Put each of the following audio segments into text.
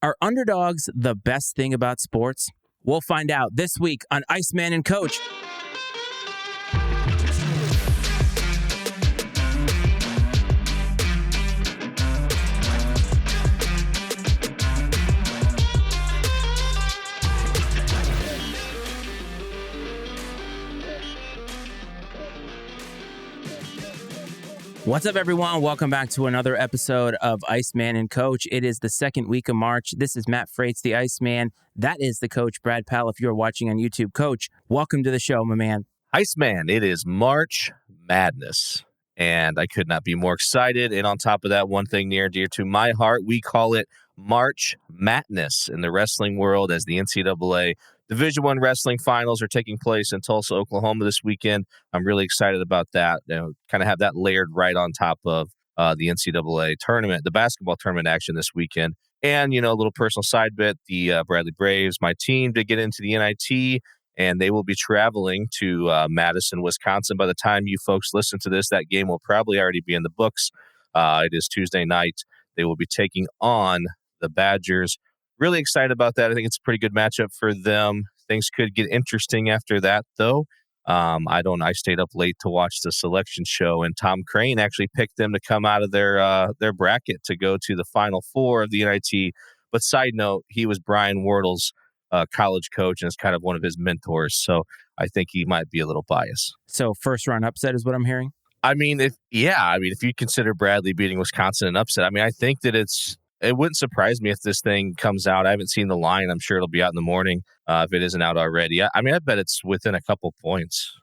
Are underdogs the best thing about sports? We'll find out this week on Iceman and Coach. What's up, everyone? Welcome back to another episode of Iceman and Coach. It is the second week of March. This is Matt Freitz, the Iceman. That is the coach, Brad Powell, if you're watching on YouTube. Coach, welcome to the show, my man. Iceman, it is March Madness, and I could not be more excited. And on top of that, one thing near and dear to my heart, we call it March Madness in the wrestling world, as the NCAA Division I wrestling finals are taking place in Tulsa, Oklahoma this weekend. I'm really excited about that. Kind of have that layered right on top of the NCAA tournament, the basketball tournament action this weekend. And, a little personal side bit, the Bradley Braves, my team, did get into the NIT, and they will be traveling to Madison, Wisconsin. By the time you folks listen to this, that game will probably already be in the books. It is Tuesday night. They will be taking on the Badgers. Really excited about that. I think it's a pretty good matchup for them. Things could get interesting after that, though. I stayed up late to watch the selection show, and Tom Crane actually picked them to come out of their bracket to go to the Final Four of the NIT. But side note, he was Brian Wardle's college coach and is kind of one of his mentors. So I think he might be a little biased. So first round upset is what I'm hearing? If you consider Bradley beating Wisconsin an upset, I think that it wouldn't surprise me if this thing comes out. I haven't seen the line. I'm sure it'll be out in the morning if it isn't out already. I bet it's within a couple points,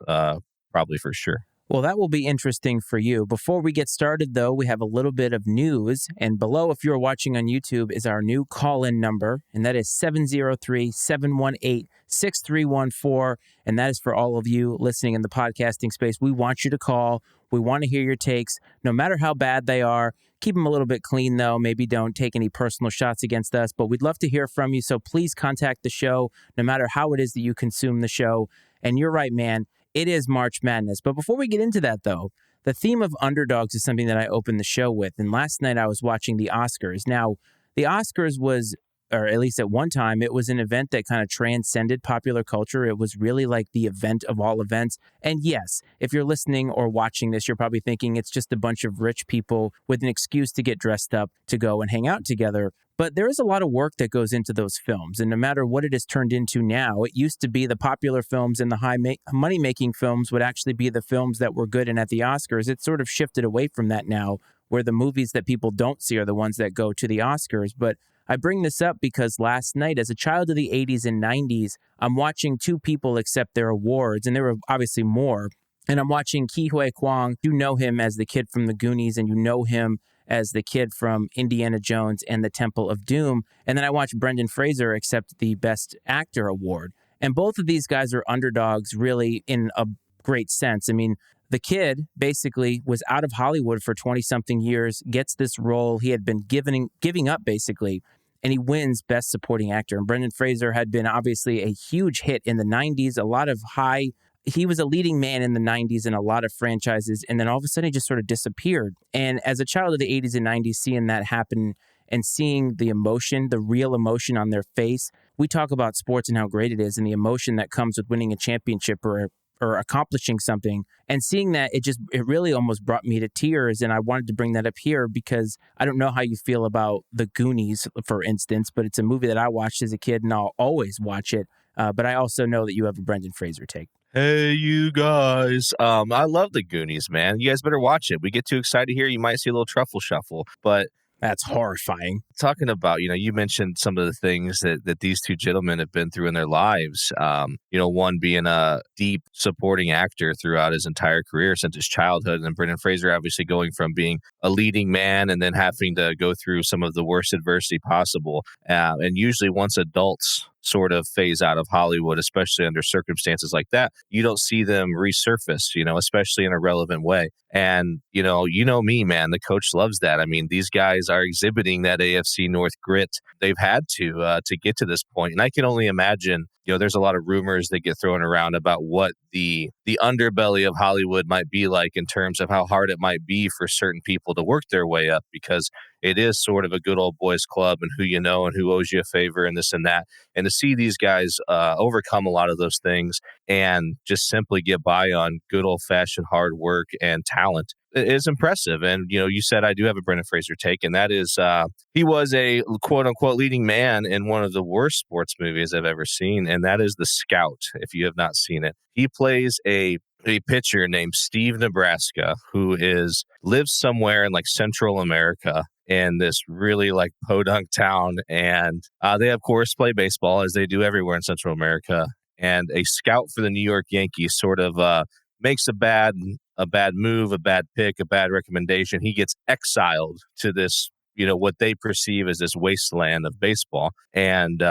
probably for sure. Well, that will be interesting for you. Before we get started, though, we have a little bit of news. And below, if you're watching on YouTube, is our new call-in number, and that is 703-718-6314. And that is for all of you listening in the podcasting space. We want you to call. We want to hear your takes, no matter how bad they are. Keep them a little bit clean, though. Maybe don't take any personal shots against us, but we'd love to hear from you. So please contact the show, no matter how it is that you consume the show. And you're right, man. It is March Madness. But before we get into that, though, the theme of underdogs is something that I opened the show with. And last night I was watching the Oscars. Now, the Oscars was, or at least at one time, it was an event that kind of transcended popular culture. It was really like the event of all events. And yes, if you're listening or watching this, you're probably thinking it's just a bunch of rich people with an excuse to get dressed up to go and hang out together. But there is a lot of work that goes into those films. And no matter what it has turned into now, it used to be the popular films and the money-making films would actually be the films that were good. And at the Oscars, it's sort of shifted away from that now, where the movies that people don't see are the ones that go to the Oscars. But I bring this up because last night, as a child of the 80s and 90s, I'm watching two people accept their awards, and there were obviously more. And I'm watching Ke Huy Quan. You know him as the kid from the Goonies, and you know him as the kid from Indiana Jones and the Temple of Doom. And then I watched Brendan Fraser accept the Best Actor award. And both of these guys are underdogs, really, in a great sense. The kid basically was out of Hollywood for 20-something years, gets this role he had been giving up, basically, and he wins Best Supporting Actor. And Brendan Fraser had been obviously a huge hit in the 90s, he was a leading man in the 90s in a lot of franchises, and then all of a sudden he just sort of disappeared. And as a child of the 80s and 90s, seeing that happen and seeing the emotion, the real emotion on their face, we talk about sports and how great it is and the emotion that comes with winning a championship or accomplishing something, and seeing that, it really almost brought me to tears. And I wanted to bring that up here because I don't know how you feel about the Goonies, for instance, but it's a movie that I watched as a kid and I'll always watch it. But I also know that you have a Brendan Fraser take. Hey, you guys. I love the Goonies, man. You guys better watch it. We get too excited here, you might see a little truffle shuffle, but that's horrifying. Talking about, you mentioned some of the things that these two gentlemen have been through in their lives. One being a deep supporting actor throughout his entire career since his childhood, and Brendan Fraser obviously going from being a leading man and then having to go through some of the worst adversity possible. And usually once adults sort of phase out of Hollywood, especially under circumstances like that, you don't see them resurface, especially in a relevant way. And, you know me, man, the coach loves that. I mean, these guys are exhibiting that AFC North grit. They've had to get to this point. And I can only imagine, there's a lot of rumors that get thrown around about what the underbelly of Hollywood might be like in terms of how hard it might be for certain people to work their way up, because it is sort of a good old boys club and who you know and who owes you a favor and this and that. And to see these guys overcome a lot of those things and just simply get by on good old fashioned hard work and talent is impressive. And, you said I do have a Brendan Fraser take, and that is he was a quote unquote leading man in one of the worst sports movies I've ever seen. And that is The Scout. If you have not seen it, he plays a pitcher named Steve Nebraska, who lives somewhere in like Central America in this really like podunk town. And they, of course, play baseball as they do everywhere in Central America. And a scout for the New York Yankees sort of makes a bad move, a bad pick, a bad recommendation. He gets exiled to this, what they perceive as this wasteland of baseball. And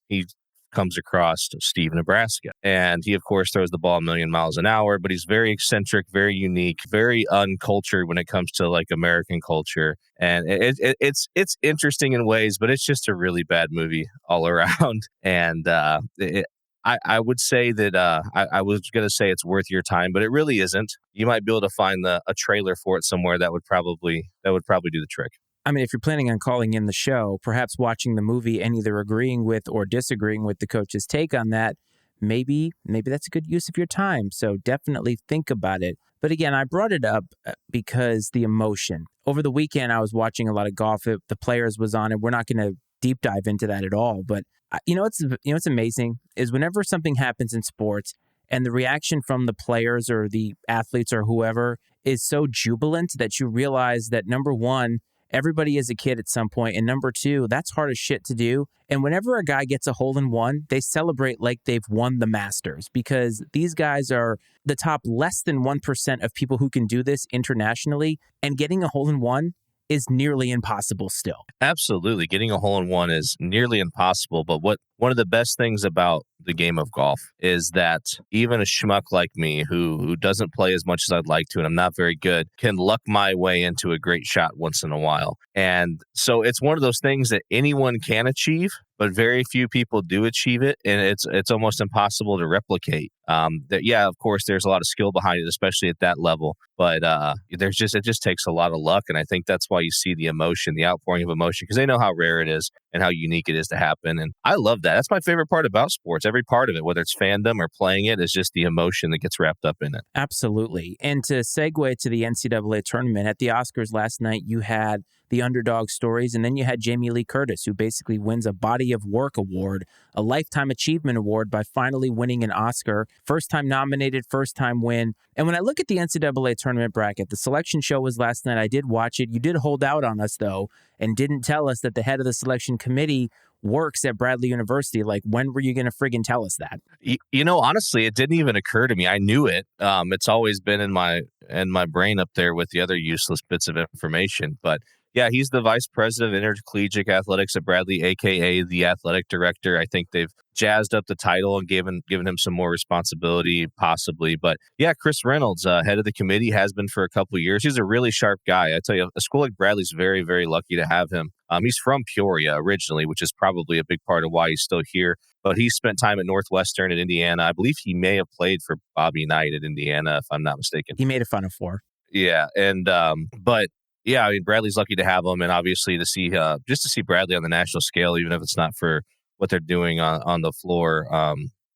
he comes across Steve Nebraska. And he, of course, throws the ball a million miles an hour, but he's very eccentric, very unique, very uncultured when it comes to like American culture. And it's interesting in ways, but it's just a really bad movie all around. And I would say that I was going to say it's worth your time, but it really isn't. You might be able to find a trailer for it somewhere that would probably do the trick. I mean, if you're planning on calling in the show, perhaps watching the movie and either agreeing with or disagreeing with the coach's take on that, maybe that's a good use of your time. So definitely think about it. But again, I brought it up because the emotion. Over the weekend, I was watching a lot of golf. The Players was on it. We're not going to deep dive into that at all. But it's amazing is whenever something happens in sports and the reaction from the players or the athletes or whoever is so jubilant that you realize that, number one, everybody is a kid at some point, and number two, that's hard as shit to do. And whenever a guy gets a hole-in-one, they celebrate like they've won the Masters, because these guys are the top less than 1% of people who can do this internationally, and getting a hole-in-one is nearly impossible still. Absolutely. Getting a hole-in-one is nearly impossible. But one of the best things about the game of golf is that even a schmuck like me who doesn't play as much as I'd like to, and I'm not very good, can luck my way into a great shot once in a while. And so it's one of those things that anyone can achieve, but very few people do achieve it, and it's almost impossible to replicate. Of course, there's a lot of skill behind it, especially at that level. But it just takes a lot of luck, and I think that's why you see the emotion, the outpouring of emotion, because they know how rare it is and how unique it is to happen. And I love that. That's my favorite part about sports. Every part of it, whether it's fandom or playing it, is just the emotion that gets wrapped up in it. Absolutely. And to segue to the NCAA tournament, at the Oscars last night, you had the Underdog stories, and then you had Jamie Lee Curtis, who basically wins a Body of Work award, a Lifetime Achievement Award, by finally winning an Oscar. First time nominated, first time win. And when I look at the NCAA tournament bracket, the selection show was last night. I did watch it. You did hold out on us, though, and didn't tell us that the head of the selection committee works at Bradley University. Like, when were you going to friggin' tell us that? Honestly, it didn't even occur to me. I knew it. It's always been in my brain up there with the other useless bits of information. But yeah, he's the vice president of intercollegiate athletics at Bradley, a.k.a. the athletic director. I think they've jazzed up the title and given him some more responsibility, possibly. But yeah, Chris Reynolds, head of the committee, has been for a couple of years. He's a really sharp guy. I tell you, a school like Bradley's very, very lucky to have him. He's from Peoria originally, which is probably a big part of why he's still here. But he spent time at Northwestern at Indiana. I believe he may have played for Bobby Knight at Indiana, if I'm not mistaken. He made a Final Four. Yeah, and but yeah, I mean, Bradley's lucky to have him, and obviously to see Bradley on the national scale, even if it's not for what they're doing on the floor,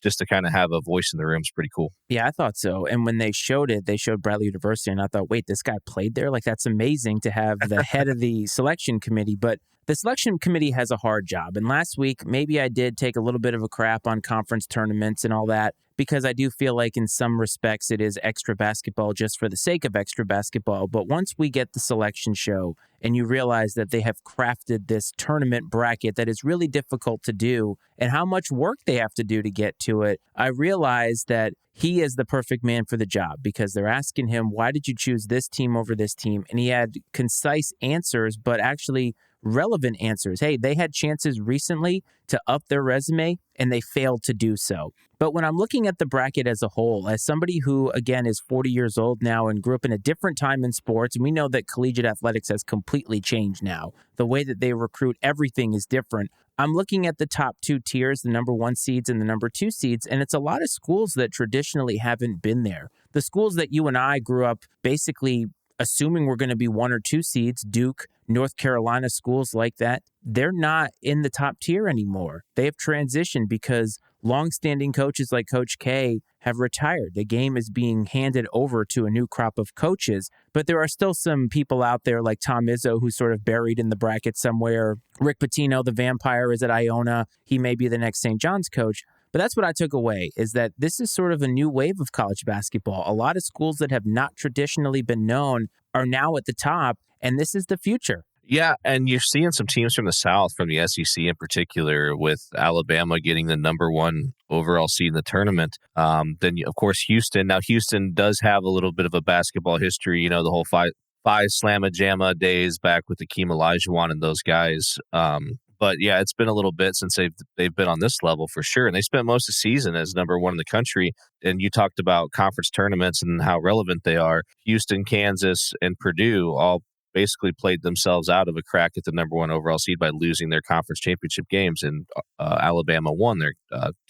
just to kind of have a voice in the room is pretty cool. Yeah, I thought so. And when they showed it, they showed Bradley University, and I thought, wait, this guy played there? Like, that's amazing to have the head of the selection committee. But the selection committee has a hard job. And last week, maybe I did take a little bit of a crap on conference tournaments and all that, because I do feel like in some respects it is extra basketball just for the sake of extra basketball. But once we get the selection show and you realize that they have crafted this tournament bracket that is really difficult to do and how much work they have to do to get to it, I realize that he is the perfect man for the job, because they're asking him, why did you choose this team over this team? And he had concise answers, but actually relevant answers. Hey, they had chances recently to up their resume and they failed to do so. But when I'm looking at the bracket as a whole, as somebody who, again, is 40 years old now and grew up in a different time in sports, and we know that collegiate athletics has completely changed now. The way that they recruit, everything is different. I'm looking at the top two tiers, the number one seeds and the number two seeds, and it's a lot of schools that traditionally haven't been there. The schools that you and I grew up basically assuming we're going to be one or two seeds, Duke, North Carolina, schools like that, they're not in the top tier anymore. They have transitioned because longstanding coaches like Coach K have retired. The game is being handed over to a new crop of coaches, but there are still some people out there like Tom Izzo who's sort of buried in the bracket somewhere. Rick Pitino, the vampire, is at Iona. He may be the next St. John's coach. But that's what I took away, is that this is sort of a new wave of college basketball. A lot of schools that have not traditionally been known are now at the top, and this is the future. Yeah, and you're seeing some teams from the South, from the SEC in particular, with Alabama getting the number one overall seed in the tournament. Then, of course, Houston. Now, Houston does have a little bit of a basketball history, the whole five Slamma Jamma days back with Akeem Olajuwon and those guys. But yeah, it's been a little bit since they've been on this level for sure. And they spent most of the season as number one in the country. And you talked about conference tournaments and how relevant they are. Houston, Kansas, and Purdue all basically played themselves out of a crack at the number one overall seed by losing their conference championship games, and Alabama won their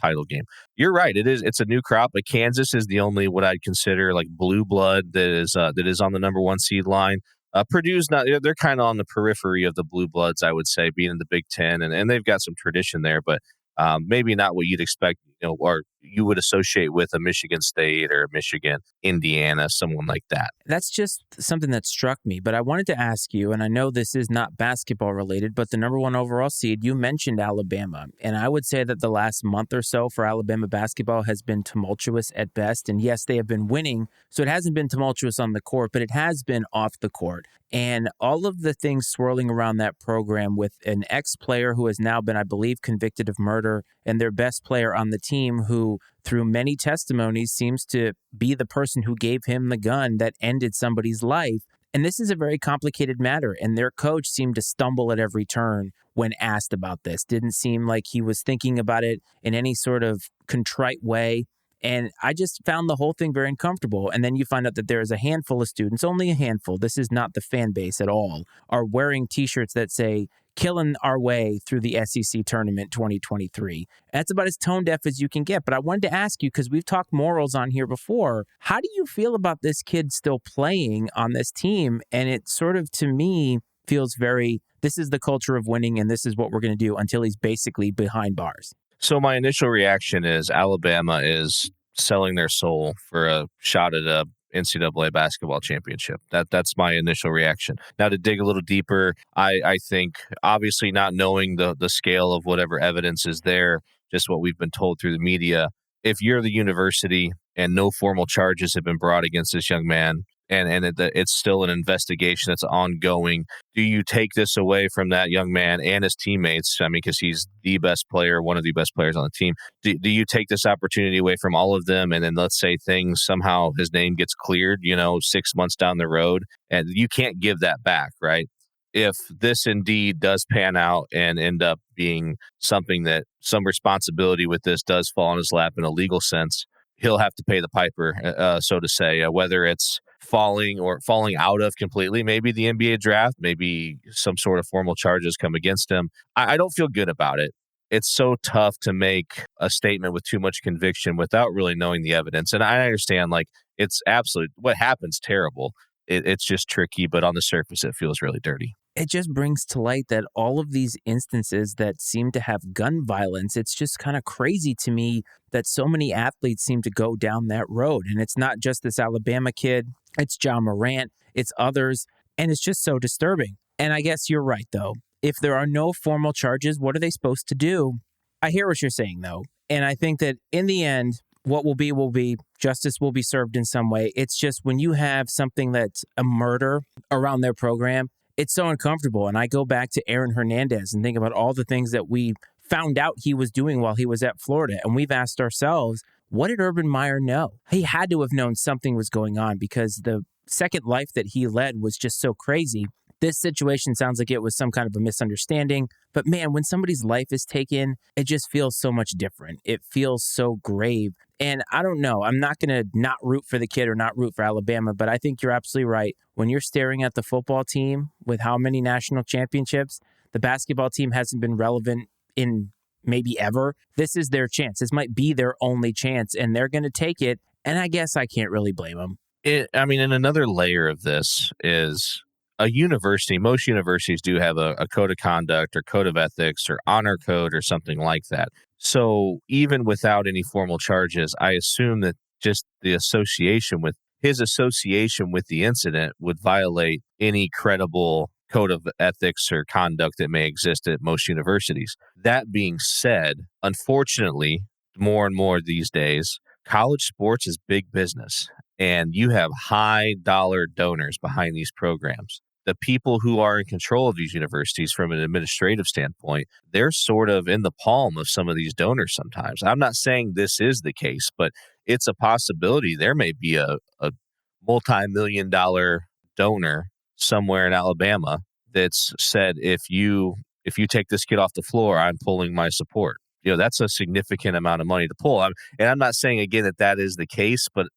title game. You're right. It's a new crop, but Kansas is the only what I'd consider like blue blood that is on the number one seed line. Purdue's not, they're kind of on the periphery of the blue bloods, I would say, being in the Big Ten, and they've got some tradition there, but maybe not what you'd expect, or you would associate with a Michigan State or Michigan, Indiana, someone like that. That's just something that struck me, but I wanted to ask you, and I know this is not basketball related, but the number one overall seed, you mentioned Alabama, and I would say that the last month or so for Alabama basketball has been tumultuous at best, and yes, they have been winning, so it hasn't been tumultuous on the court, but it has been off the court. And all of the things swirling around that program with an ex-player who has now been, I believe, convicted of murder, and their best player on the team who, through many testimonies, seems to be the person who gave him the gun that ended somebody's life. And this is a very complicated matter, and their coach seemed to stumble at every turn when asked about this. Didn't seem like he was thinking about it in any sort of contrite way. And I just found the whole thing very uncomfortable. And then you find out that there is a handful of students, only a handful, this is not the fan base at all, are wearing T-shirts that say, "Killing our way through the SEC tournament 2023. That's about as tone deaf as you can get. But I wanted to ask you, because we've talked morals on here before, how do you feel about this kid still playing on this team? And it sort of, to me, feels very, this is the culture of winning and this is what we're going to do until he's basically behind bars. So my initial reaction is Alabama is selling their soul for a shot at a NCAA basketball championship. That's my initial reaction. Now, to dig a little deeper, I think obviously not knowing the scale of whatever evidence is there, just what we've been told through the media, if you're the university and no formal charges have been brought against this young man, and it's still an investigation that's ongoing, do you take this away from that young man and his teammates? I mean, because he's the best player, one of the best players on the team. Do you take this opportunity away from all of them? And then let's say things somehow his name gets cleared, 6 months down the road, and you can't give that back, right? If this indeed does pan out and end up being something that some responsibility with this does fall on his lap in a legal sense, he'll have to pay the piper, so to say, whether it's falling out of completely, maybe the NBA draft, maybe some sort of formal charges come against him. I don't feel good about it. It's so tough to make a statement with too much conviction without really knowing the evidence. And I understand, it's absolute, what happen's terrible. It's just tricky, but on the surface, it feels really dirty. It just brings to light that all of these instances that seem to have gun violence, it's just kind of crazy to me that so many athletes seem to go down that road. And it's not just this Alabama kid, it's John Morant, it's others, and it's just so disturbing. And I guess you're right, though. If there are no formal charges, what are they supposed to do? I hear what you're saying, though. And I think that in the end, what will be, justice will be served in some way. It's just when you have something that's a murder around their program, it's so uncomfortable. And I go back to Aaron Hernandez and think about all the things that we found out he was doing while he was at Florida. And we've asked ourselves, what did Urban Meyer know? He had to have known something was going on because the second life that he led was just so crazy. This situation sounds like it was some kind of a misunderstanding, but man, when somebody's life is taken, it just feels so much different. It feels so grave. And I don't know, I'm not going to not root for the kid or not root for Alabama, but I think you're absolutely right. When you're staring at the football team with how many national championships, the basketball team hasn't been relevant in maybe ever. This is their chance. This might be their only chance, and they're going to take it. And I guess I can't really blame them. And another layer of this is a university. Most universities do have a code of conduct or code of ethics or honor code or something like that. So even without any formal charges, I assume that just the association with the incident would violate any credible code of ethics or conduct that may exist at most universities. That being said, unfortunately, more and more these days, college sports is big business, and you have high dollar donors behind these programs. The people who are in control of these universities from an administrative standpoint, they're sort of in the palm of some of these donors sometimes. I'm not saying this is the case, but it's a possibility. There may be a multi-million-dollar donor somewhere in Alabama that's said, if you take this kid off the floor, I'm pulling my support. That's a significant amount of money to pull. And I'm not saying, again, that is the case, but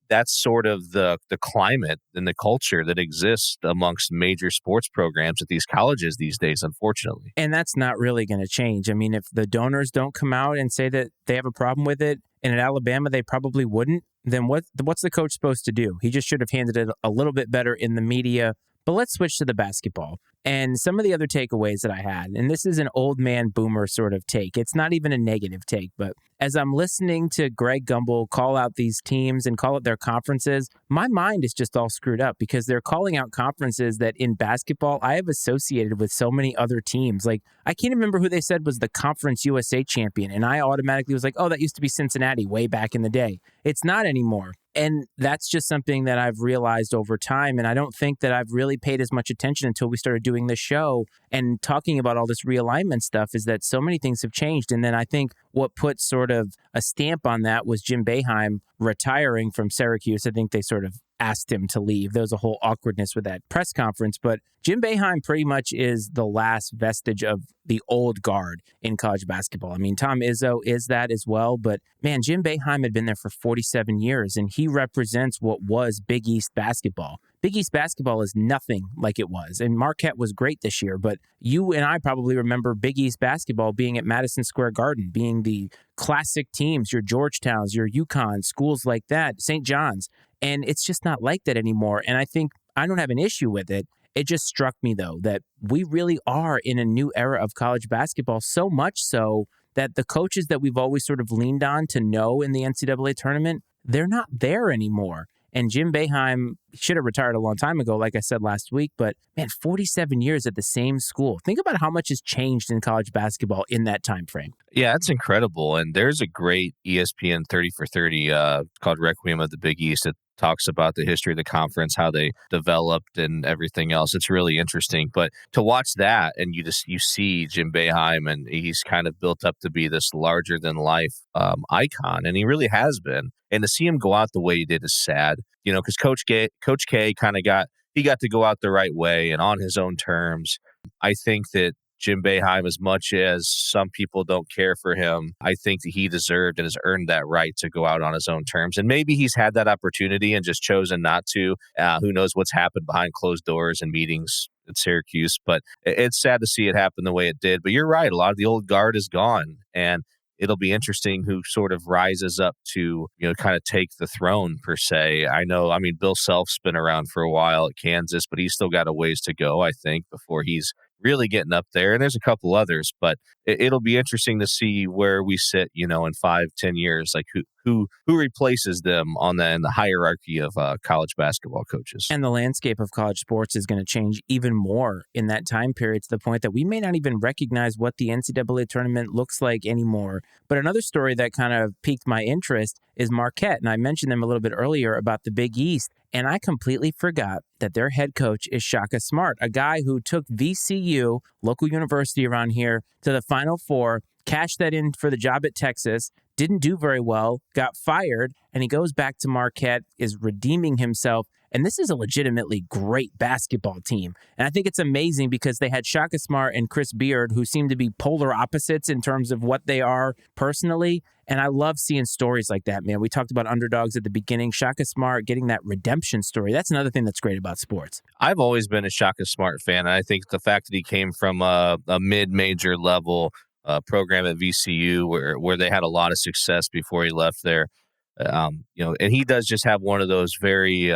that's sort of the climate and the culture that exists amongst major sports programs at these colleges these days, unfortunately. And that's not really going to change. I mean, if the donors don't come out and say that they have a problem with it, and at Alabama they probably wouldn't, then what's the coach supposed to do? He just should have handled it a little bit better in the media. But let's switch to the basketball and some of the other takeaways that I had. And this is an old man boomer sort of take. It's not even a negative take, but as I'm listening to Greg Gumbel call out these teams and call out their conferences, my mind is just all screwed up because they're calling out conferences that in basketball I have associated with so many other teams. Like, I can't remember who they said was the Conference USA champion, and I automatically was like, oh, that used to be Cincinnati way back in the day. It's not anymore. And that's just something that I've realized over time. And I don't think that I've really paid as much attention until we started doing this show and talking about all this realignment stuff, is that so many things have changed. And then I think what put sort of a stamp on that was Jim Boeheim retiring from Syracuse. I think they sort of asked him to leave. There was a whole awkwardness with that press conference, but Jim Boeheim pretty much is the last vestige of the old guard in college basketball. I mean, Tom Izzo is that as well, but man, Jim Boeheim had been there for 47 years, and he represents what was Big East basketball. Big East basketball is nothing like it was, and Marquette was great this year, but you and I probably remember Big East basketball being at Madison Square Garden, being the classic teams, your Georgetowns, your UConn, schools like that, St. John's. And it's just not like that anymore. And I think I don't have an issue with it. It just struck me, though, that we really are in a new era of college basketball, so much so that the coaches that we've always sort of leaned on to know in the NCAA tournament, they're not there anymore. And Jim Boeheim should have retired a long time ago, like I said last week. But man, 47 years at the same school. Think about how much has changed in college basketball in that time frame. Yeah, that's incredible. And there's a great ESPN 30 for 30 called Requiem of the Big East. It talks about the history of the conference, how they developed and everything else. It's really interesting. But to watch that and you see Jim Boeheim, and he's kind of built up to be this larger than life icon, and he really has been. And to see him go out the way he did is sad, because Coach K kind of got to go out the right way and on his own terms. I think that Jim Boeheim, as much as some people don't care for him, I think that he deserved and has earned that right to go out on his own terms. And maybe he's had that opportunity and just chosen not to. Who knows what's happened behind closed doors and meetings at Syracuse. But it's sad to see it happen the way it did. But you're right. A lot of the old guard is gone. And it'll be interesting who sort of rises up to, kind of take the throne, per se. Bill Self's been around for a while at Kansas, but he's still got a ways to go, I think, before he's really getting up there. And there's a couple others, but it'll be interesting to see where we sit, in 5-10 years, like who replaces them in the hierarchy of college basketball coaches. And the landscape of college sports is going to change even more in that time period, to the point that we may not even recognize what the NCAA tournament looks like anymore. But another story that kind of piqued my interest is Marquette. And I mentioned them a little bit earlier about the Big East. And I completely forgot that their head coach is Shaka Smart, a guy who took VCU, local university around here, to the Final Four, cashed that in for the job at Texas, didn't do very well, got fired, and he goes back to Marquette, is redeeming himself, And this is a legitimately great basketball team. And I think it's amazing because they had Shaka Smart and Chris Beard, who seem to be polar opposites in terms of what they are personally. And I love seeing stories like that, man. We talked about underdogs at the beginning. Shaka Smart getting that redemption story. That's another thing that's great about sports. I've always been a Shaka Smart fan. And I think the fact that he came from a mid-major level program at VCU where they had a lot of success before he left there, and he does just have one of those very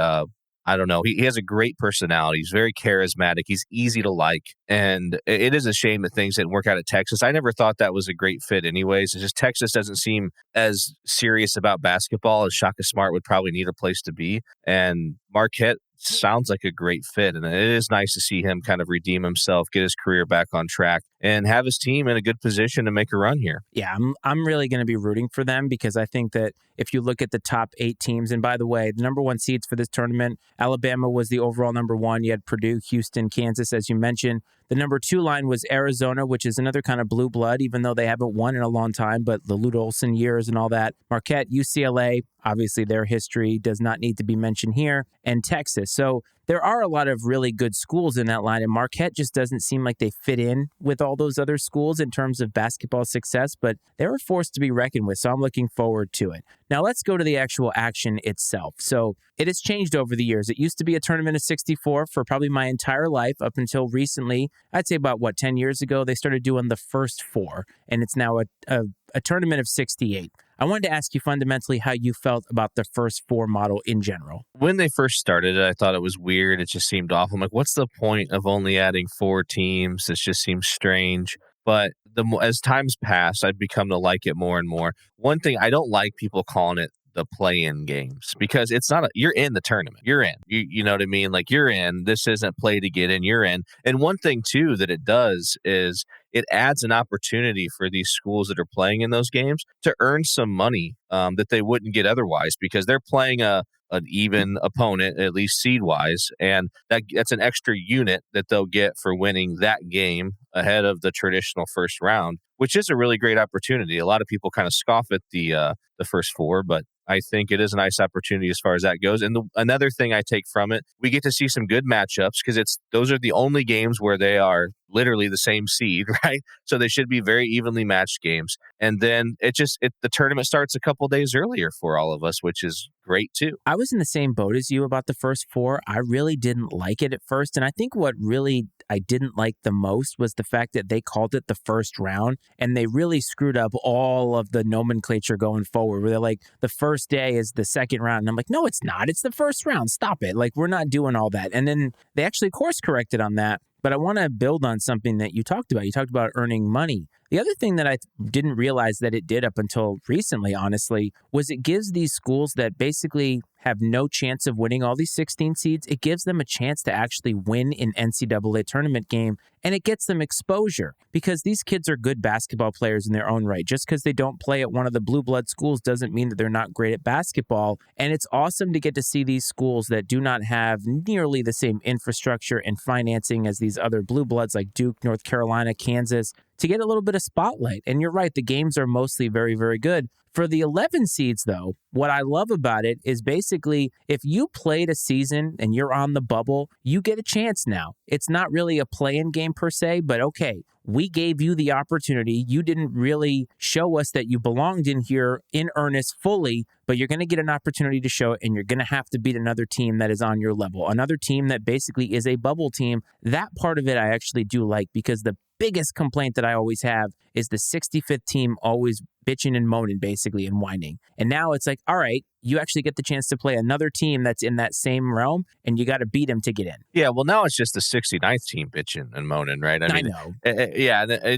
I don't know. He has a great personality. He's very charismatic. He's easy to like. And it is a shame that things didn't work out at Texas. I never thought that was a great fit anyways. It's just Texas doesn't seem as serious about basketball as Shaka Smart would probably need a place to be. And Marquette sounds like a great fit. And it is nice to see him kind of redeem himself, get his career back on track, and have his team in a good position to make a run here. Yeah, I'm really going to be rooting for them because I think that if you look at the top 8 teams, and by the way, the number 1 seeds for this tournament, Alabama was the overall number 1. You had Purdue, Houston, Kansas, as you mentioned. The number 2 line was Arizona, which is another kind of blue blood, even though they haven't won in a long time, but the Lute Olson years and all that. Marquette, UCLA, obviously their history does not need to be mentioned here, and Texas. So there are a lot of really good schools in that line, and Marquette just doesn't seem like they fit in with all those other schools in terms of basketball success, but they're a force to be reckoned with, so I'm looking forward to it. Now let's go to the actual action itself. So it has changed over the years. It used to be a tournament of 64 for probably my entire life up until recently. I'd say about, 10 years ago, they started doing the first 4, and it's now a tournament of 68. I wanted to ask you fundamentally how you felt about the first 4 model in general. When they first started it, I thought it was weird. It just seemed awful. I'm like, what's the point of only adding 4 teams? This just seems strange. But as time's passed, I've become to like it more and more. One thing, I don't like people calling it the play-in games because it's not you're in the tournament. You're in. You know what I mean? Like, you're in. This isn't play to get in. You're in. And one thing, too, that it does is it adds an opportunity for these schools that are playing in those games to earn some money that they wouldn't get otherwise because they're playing an even opponent, at least seed-wise, and that's an extra unit that they'll get for winning that game ahead of the traditional first round, which is a really great opportunity. A lot of people kind of scoff at the first 4, but I think it is a nice opportunity as far as that goes. And another thing I take from it, we get to see some good matchups because those are the only games where they are literally the same seed, right? So they should be very evenly matched games. And then the tournament starts a couple days earlier for all of us, which is great too. I was in the same boat as you about the first 4. I really didn't like it at first. And I think what really I didn't like the most was the fact that they called it the first round and they really screwed up all of the nomenclature going forward where they're like, the first day is the second round. And I'm like, no, it's not. It's the first round. Stop it. Like, we're not doing all that. And then they actually course corrected on that. But I want to build on something that you talked about. You talked about earning money. The other thing that I didn't realize that it did up until recently, honestly, was it gives these schools that basically have no chance of winning all these 16 seeds, it gives them a chance to actually win an NCAA tournament game, and it gets them exposure because these kids are good basketball players in their own right. Just because they don't play at one of the blue blood schools doesn't mean that they're not great at basketball, and it's awesome to get to see these schools that do not have nearly the same infrastructure and financing as these other blue bloods like Duke, North Carolina, Kansas, to get a little bit of spotlight. And you're right, the games are mostly very, very good. For the 11 seeds, though, what I love about it is basically if you played a season and you're on the bubble, you get a chance now. It's not really a play-in game per se, but okay, we gave you the opportunity. You didn't really show us that you belonged in here in earnest fully, but you're going to get an opportunity to show it, and you're going to have to beat another team that is on your level, another team that basically is a bubble team. That part of it I actually do like because the biggest complaint that I always have is the 65th team always bitching and moaning basically and whining. And now it's like, all right, you actually get the chance to play another team that's in that same realm and you got to beat them to get in. Yeah, well, now it's just the 69th team bitching and moaning, right? I know.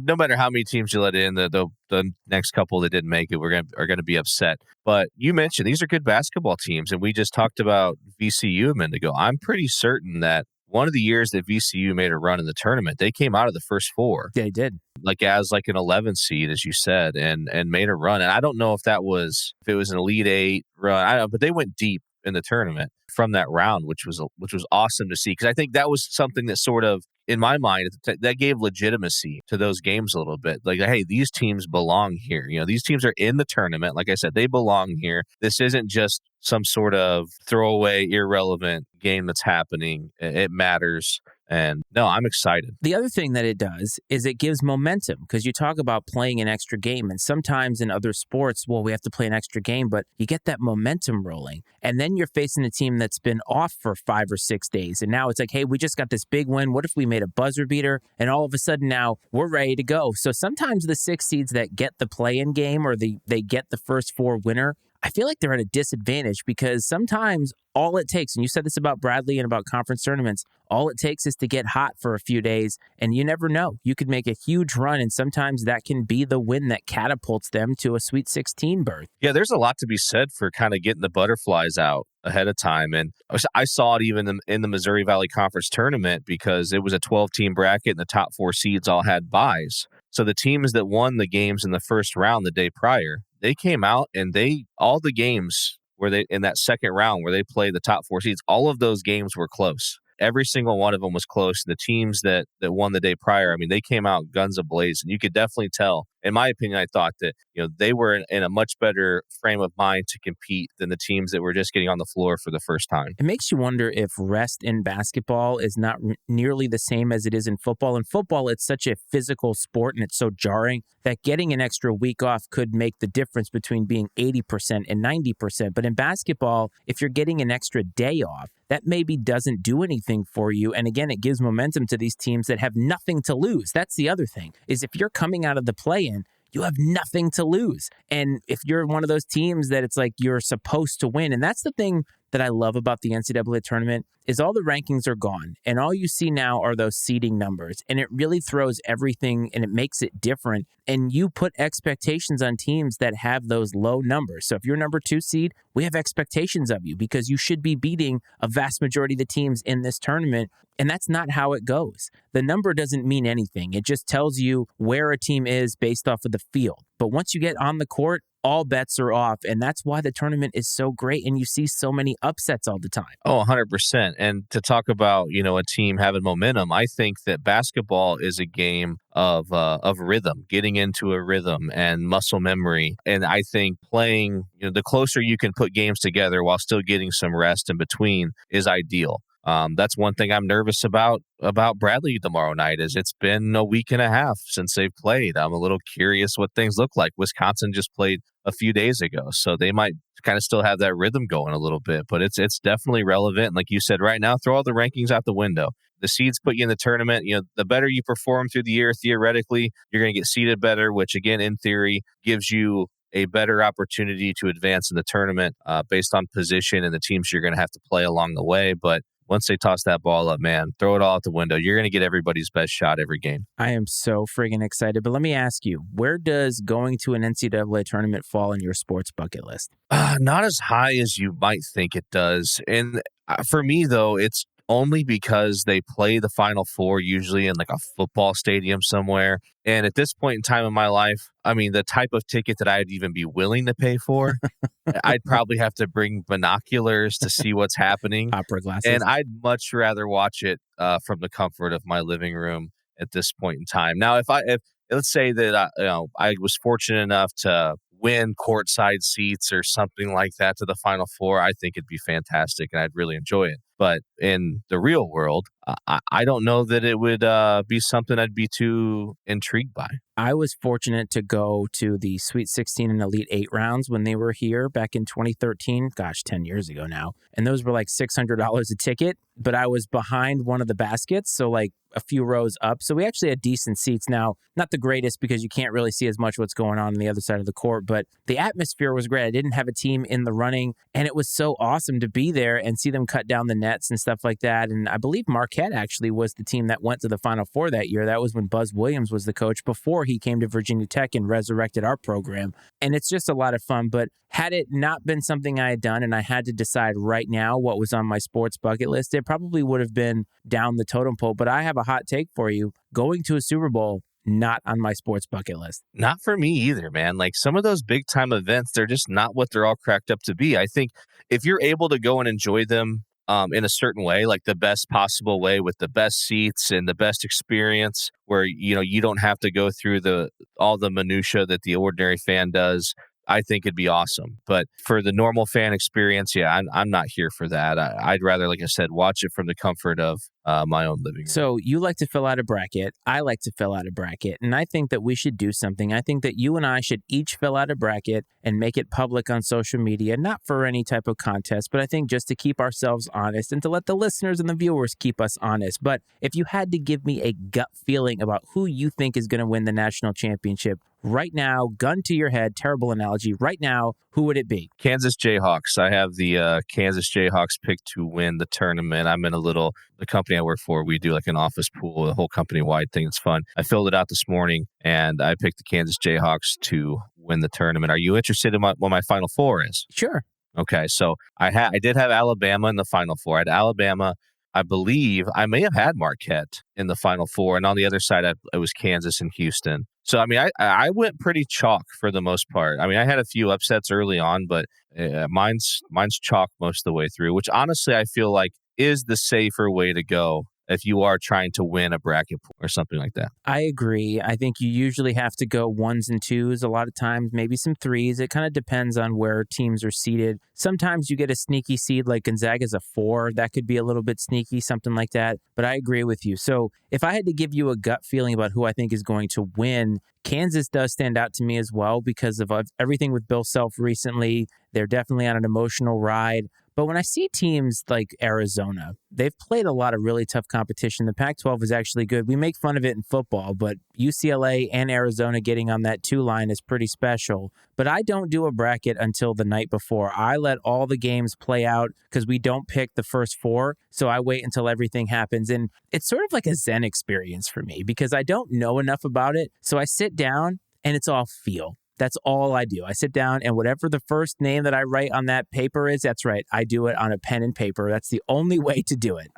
No matter how many teams you let in, the next couple that didn't make it are going to be upset. But you mentioned these are good basketball teams, and we just talked about VCU a minute ago. I'm pretty certain that one of the years that VCU made a run in the tournament, they came out of the first 4. They did. As an 11 seed, as you said, and made a run. And I don't know if it was an Elite 8 run. I don't know, but they went deep in the tournament from that round, which was awesome to see. Because I think that was something that sort of in my mind, that gave legitimacy to those games a little bit. Like, hey, these teams belong here. These teams are in the tournament. Like I said, they belong here. This isn't just some sort of throwaway, irrelevant game that's happening. It matters. And no, I'm excited. The other thing that it does is it gives momentum, because you talk about playing an extra game, and sometimes in other sports, well, we have to play an extra game, but you get that momentum rolling. And then you're facing a team that's been off for 5 or 6 days. And now it's like, hey, we just got this big win. What if we made a buzzer beater? And all of a sudden now we're ready to go. So sometimes the 6 seeds that get the play-in game, or they get the first 4 winner, I feel like they're at a disadvantage, because sometimes all it takes, and you said this about Bradley and about conference tournaments, all it takes is to get hot for a few days, and you never know. You could make a huge run, and sometimes that can be the win that catapults them to a Sweet 16 berth. Yeah, there's a lot to be said for kind of getting the butterflies out ahead of time. And I saw it even in the Missouri Valley Conference tournament, because it was a 12-team bracket and the top 4 seeds all had byes. So the teams that won the games in the first round the day prior, they came out and all the games where they in that second round where they played the top 4 seeds, all of those games were close. Every single one of them was close. The teams that won the day prior, I mean, they came out guns ablaze, and you could definitely tell. In my opinion, I thought that they were in a much better frame of mind to compete than the teams that were just getting on the floor for the first time. It makes you wonder if rest in basketball is not nearly the same as it is in football. In football, it's such a physical sport and it's so jarring that getting an extra week off could make the difference between being 80% and 90%. But in basketball, if you're getting an extra day off, that maybe doesn't do anything for you. And again, it gives momentum to these teams that have nothing to lose. That's the other thing, is if you're coming out of the play-in, you have nothing to lose. And if you're one of those teams that it's like you're supposed to win, and that's the thing that I love about the NCAA tournament, is all the rankings are gone, and all you see now are those seeding numbers, and it really throws everything, and it makes it different, and you put expectations on teams that have those low numbers. So if you're number 2 seed, we have expectations of you, because you should be beating a vast majority of the teams in this tournament, and that's not how it goes. The number doesn't mean anything. It just tells you where a team is based off of the field. But once you get on the court, all bets are off, and that's why the tournament is so great, and you see so many upsets all the time. Oh, 100%. And to talk about, a team having momentum, I think that basketball is a game of rhythm, getting into a rhythm and muscle memory. And I think playing, the closer you can put games together while still getting some rest in between is ideal. That's one thing I'm nervous about Bradley tomorrow night, is it's been a week and a half since they've played. I'm a little curious what things look like. Wisconsin just played a few days ago, so they might kind of still have that rhythm going a little bit, but it's definitely relevant. And like you said, right now, throw all the rankings out the window. The seeds put you in the tournament. The better you perform through the year, theoretically, you're going to get seeded better, which again, in theory, gives you a better opportunity to advance in the tournament based on position and the teams you're going to have to play along the way. But once they toss that ball up, man, throw it all out the window. You're going to get everybody's best shot every game. I am so friggin' excited. But let me ask you, where does going to an NCAA tournament fall in your sports bucket list? Not as high as you might think it does. And for me, though, it's only because they play the Final Four usually in like a football stadium somewhere. And at this point in time in my life, I mean, the type of ticket that I'd even be willing to pay for, I'd probably have to bring binoculars to see what's happening. Opera glasses. And I'd much rather watch it from the comfort of my living room at this point in time. Now, if let's say that I was fortunate enough to win courtside seats or something like that to the Final Four, I think it'd be fantastic and I'd really enjoy it. But in the real world, I don't know that it would be something I'd be too intrigued by. I was fortunate to go to the Sweet 16 and Elite 8 rounds when they were here back in 2013. Gosh, 10 years ago now. And those were like $600 a ticket, but I was behind one of the baskets, so like a few rows up. So we actually had decent seats. Now, not the greatest because you can't really see as much what's going on the other side of the court, but the atmosphere was great. I didn't have a team in the running, and it was so awesome to be there and see them cut down the nets and stuff like that. And I believe Marquette actually was the team that went to the Final Four that year. That was when Buzz Williams was the coach before he came to Virginia Tech and resurrected our program. And it's just a lot of fun. But had it not been something I had done and I had to decide right now what was on my sports bucket list, it probably would have been down the totem pole. But I have a hot take for you. Going to a Super Bowl, not on my sports bucket list. Not for me either, man. Like some of those big time events, they're just not what they're all cracked up to be. I think if you're able to go and enjoy them in a certain way, like the best possible way with the best seats and the best experience where, you don't have to go through all the minutia that the ordinary fan does. I think it'd be awesome. But for the normal fan experience, yeah, I'm not here for that. I'd rather, like I said, watch it from the comfort of my own living room. So you like to fill out a bracket. I like to fill out a bracket. And I think that we should do something. I think that you and I should each fill out a bracket and make it public on social media, not for any type of contest, but I think just to keep ourselves honest and to let the listeners and the viewers keep us honest. But if you had to give me a gut feeling about who you think is going to win the national championship, right now, gun to your head, terrible analogy, right now, who would it be? Kansas Jayhawks. I have the Kansas Jayhawks picked to win the tournament. I'm in the company I work for, we do like an office pool, a whole company-wide thing. It's fun. I filled it out this morning, and I picked the Kansas Jayhawks to win the tournament. Are you interested in what my Final Four is? Sure. Okay, so I did have Alabama in the Final Four. I had Alabama. I believe I may have had Marquette in the Final Four, and on the other side, it was Kansas and Houston. So, I mean, I went pretty chalk for the most part. I mean, I had a few upsets early on, but mine's chalk most of the way through, which honestly I feel like is the safer way to go if you are trying to win a bracket pool or something like that. I agree. I think you usually have to go ones and twos a lot of times, maybe some threes. It kind of depends on where teams are seated. Sometimes you get a sneaky seed like Gonzaga's a 4. That could be a little bit sneaky, something like that. But I agree with you. So if I had to give you a gut feeling about who I think is going to win, Kansas does stand out to me as well because of everything with Bill Self recently. They're definitely on an emotional ride. But when I see teams like Arizona, they've played a lot of really tough competition. The Pac-12 is actually good. We make fun of it in football, but UCLA and Arizona getting on that 2 line is pretty special. But I don't do a bracket until the night before. I let all the games play out because we don't pick the first 4. So I wait until everything happens. And it's sort of like a Zen experience for me because I don't know enough about it. So I sit down and it's all feel. That's all I do. I sit down and whatever the first name that I write on that paper is, that's right. I do it on a pen and paper. That's the only way to do it.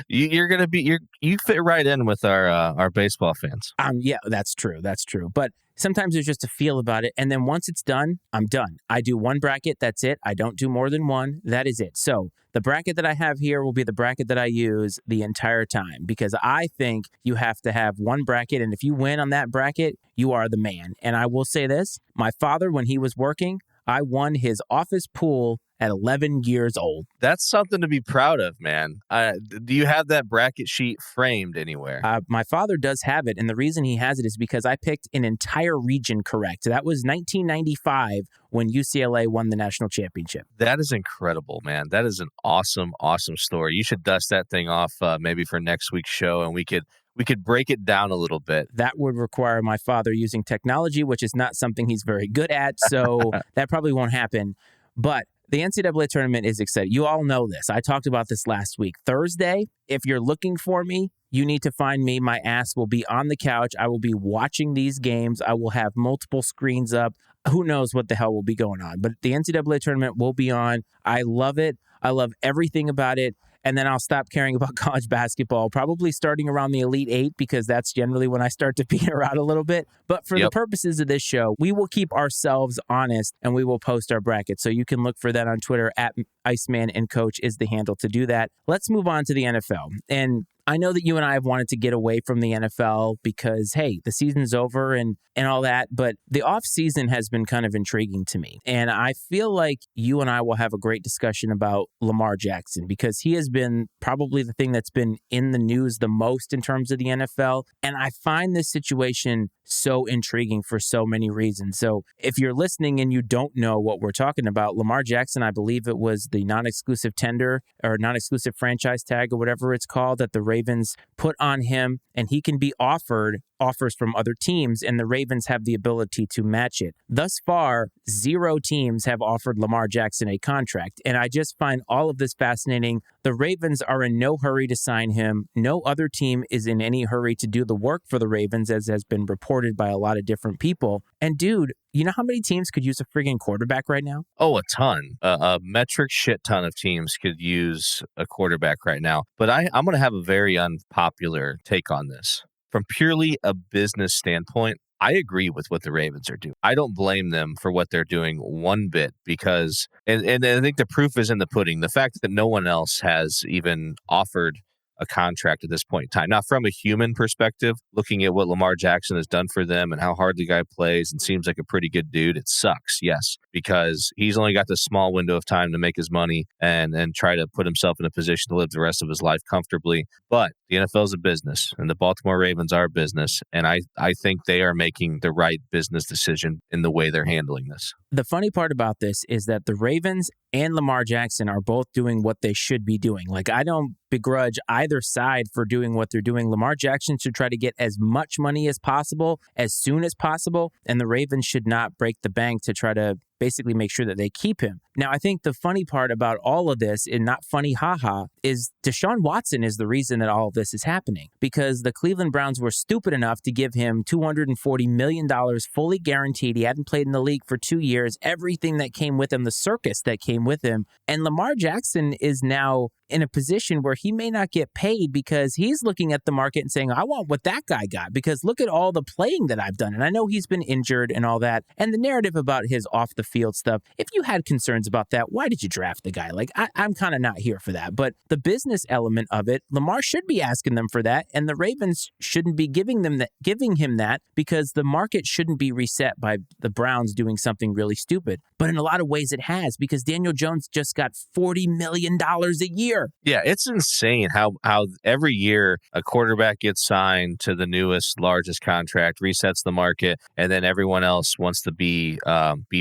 You fit right in with our baseball fans. Yeah, that's true. That's true. But sometimes there's just a feel about it. And then once it's done, I'm done. I do one bracket. That's it. I don't do more than one. That is it. So the bracket that I have here will be the bracket that I use the entire time because I think you have to have one bracket. And if you win on that bracket, you are the man. And I will say this, my father, when he was working, I won his office pool at 11 years old. That's something to be proud of, man. Do you have that bracket sheet framed anywhere? My father does have it, and the reason he has it is because I picked an entire region correct. That was 1995 when UCLA won the national championship. That is incredible, man. That is an awesome, awesome story. You should dust that thing off maybe for next week's show, and we could break it down a little bit. That would require my father using technology, which is not something he's very good at, so that probably won't happen. But the NCAA tournament is exciting. You all know this. I talked about this last week. Thursday, if you're looking for me, you need to find me. My ass will be on the couch. I will be watching these games. I will have multiple screens up. Who knows what the hell will be going on? But the NCAA tournament will be on. I love it. I love everything about it. And then I'll stop caring about college basketball, probably starting around the Elite 8 because that's generally when I start to peter out a little bit. But for the purposes of this show, we will keep ourselves honest and we will post our brackets. So you can look for that on Twitter at Iceman and Coach is the handle to do that. Let's move on to the NFL. And I know that you and I have wanted to get away from the NFL because, hey, the season's over and all that, but the offseason has been kind of intriguing to me. And I feel like you and I will have a great discussion about Lamar Jackson because he has been probably the thing that's been in the news the most in terms of the NFL. And I find this situation so intriguing for so many reasons. So if you're listening and you don't know what we're talking about, Lamar Jackson, I believe it was the non-exclusive tender or non-exclusive franchise tag or whatever it's called that the Ravens put on him, and he can be offered offers from other teams, and the Ravens have the ability to match it. Thus far, 0 teams have offered Lamar Jackson a contract, and I just find all of this fascinating. The Ravens are in no hurry to sign him. No other team is in any hurry to do the work for the Ravens, as has been reported by a lot of different people. And dude, you know how many teams could use a friggin' quarterback right now? Oh, a ton. A metric shit ton of teams could use a quarterback right now. But I'm going to have a very unpopular take on this. From purely a business standpoint, I agree with what the Ravens are doing. I don't blame them for what they're doing one bit because, and I think the proof is in the pudding. The fact that no one else has even offered a contract at this point in time. Now, from a human perspective, looking at what Lamar Jackson has done for them and how hard the guy plays and seems like a pretty good dude, it sucks, yes, because he's only got this small window of time to make his money and try to put himself in a position to live the rest of his life comfortably. But the NFL is a business, and the Baltimore Ravens are a business, and I think they are making the right business decision in the way they're handling this. The funny part about this is that the Ravens and Lamar Jackson are both doing what they should be doing. Like, I don't begrudge either side for doing what they're doing. Lamar Jackson should try to get as much money as possible, as soon as possible, and the Ravens should not break the bank to try to basically make sure that they keep him. Now, I think the funny part about all of this, and not funny haha, is Deshaun Watson is the reason that all of this is happening, because the Cleveland Browns were stupid enough to give him $240 million fully guaranteed. He hadn't played in the league for 2 years, everything that came with him, the circus that came with him. And Lamar Jackson is now in a position where he may not get paid because he's looking at the market and saying, I want what that guy got because look at all the playing that I've done. And I know he's been injured and all that. And the narrative about his off the field stuff, if you had concerns about that, why did you draft the guy? Like, I'm kind of not here for that. But the business element of it, Lamar should be asking them for that. And the Ravens shouldn't be giving him that because the market shouldn't be reset by the Browns doing something really stupid. But in a lot of ways it has, because Daniel Jones just got $40 million a year. Yeah, it's insane how every year a quarterback gets signed to the newest, largest contract, resets the market, and then everyone else wants to be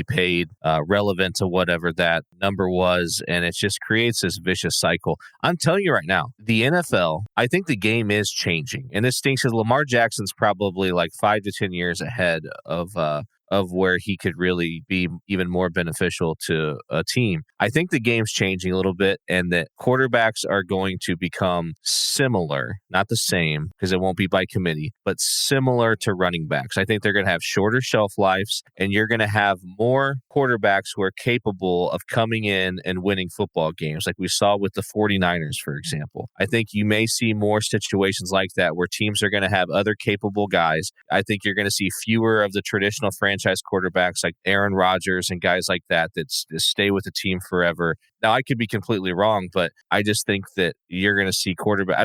paid relevant to whatever that number was, and it just creates this vicious cycle. I'm telling you right now, the NFL, I think the game is changing, and this stinks because Lamar Jackson's probably like 5 to 10 years ahead of where he could really be even more beneficial to a team. I think the game's changing a little bit and that quarterbacks are going to become similar, not the same, because it won't be by committee, but similar to running backs. I think they're going to have shorter shelf lives, and you're going to have more quarterbacks who are capable of coming in and winning football games, like we saw with the 49ers, for example. I think you may see more situations like that where teams are going to have other capable guys. I think you're going to see fewer of the traditional franchise quarterbacks like Aaron Rodgers and guys like that stay with the team forever. Now, I could be completely wrong, but I just think that you're going to see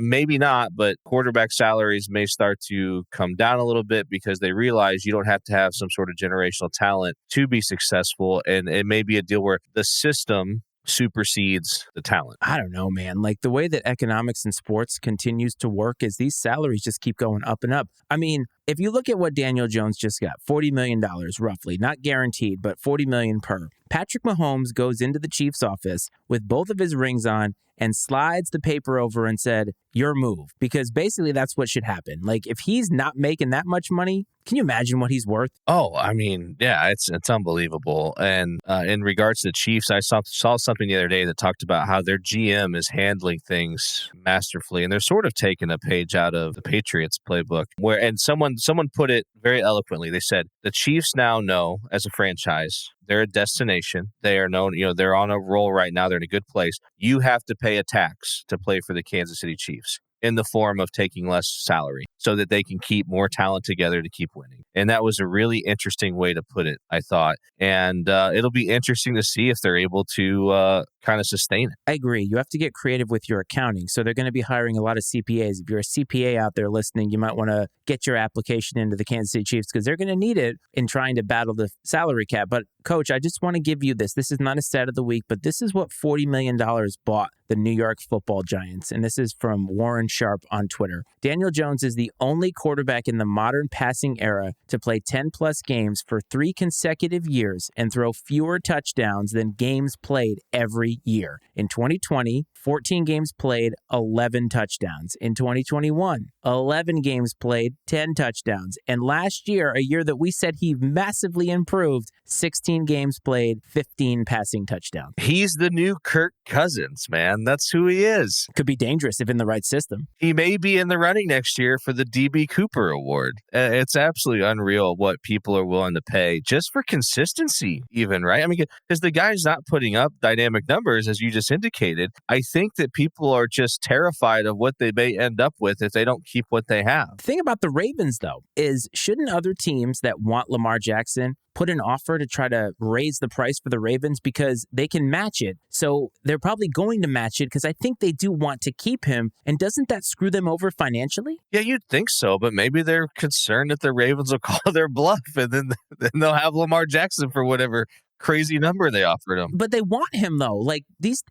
maybe not, but quarterback salaries may start to come down a little bit because they realize you don't have to have some sort of generational talent to be successful. And it may be a deal where the system supersedes the talent. I don't know, man. Like, the way that economics in sports continues to work is these salaries just keep going up and up. I mean, if you look at what Daniel Jones just got, $40 million roughly, not guaranteed, but $40 million per. Patrick Mahomes goes into the Chiefs' office with both of his rings on and slides the paper over and said, your move. Because basically that's what should happen. Like, if he's not making that much money, can you imagine what he's worth? Oh, I mean, yeah, it's unbelievable. And in regards to the Chiefs, I saw something the other day that talked about how their GM is handling things masterfully, and they're sort of taking a page out of the Patriots playbook. And someone put it very eloquently. They said the Chiefs now know as a franchise they're a destination. They are known. They're on a roll right now. They're in a good place. You have to pay a tax to play for the Kansas City Chiefs in the form of taking less salary so that they can keep more talent together to keep winning. And that was a really interesting way to put it, I thought. And it'll be interesting to see if they're able to kind of sustain it. I agree. You have to get creative with your accounting. So they're going to be hiring a lot of CPAs. If you're a CPA out there listening, you might want to get your application into the Kansas City Chiefs because they're going to need it in trying to battle the salary cap. But Coach, I just want to give you this. This is not a stat of the week, but this is what $40 million bought the New York Football Giants. And this is from Warren Sharp on Twitter. Daniel Jones is the only quarterback in the modern passing era to play 10-plus games for 3 consecutive years and throw fewer touchdowns than games played every year. In 2020, 14 games played, 11 touchdowns. In 2021, 11 games played, 10 touchdowns. And last year, a year that we said he massively improved, 16 games played, 15 passing touchdowns. He's the new Kirk Cousins, man. man. That's who he is. Could be dangerous if in the right system. He may be in the running next year for the DB Cooper Award. It's absolutely unreal what people are willing to pay just for consistency even, right? I mean, because the guy's not putting up dynamic numbers, as you just indicated. I think that people are just terrified of what they may end up with if they don't keep what they have. The thing about the Ravens, though, is shouldn't other teams that want Lamar Jackson put an offer to try to raise the price for the Ravens because they can match it? So they're probably going to match it because I think they do want to keep him. And doesn't that screw them over financially? Yeah, you'd think so, but maybe they're concerned that the Ravens will call their bluff and then they'll have Lamar Jackson for whatever crazy number they offered him. But they want him, though.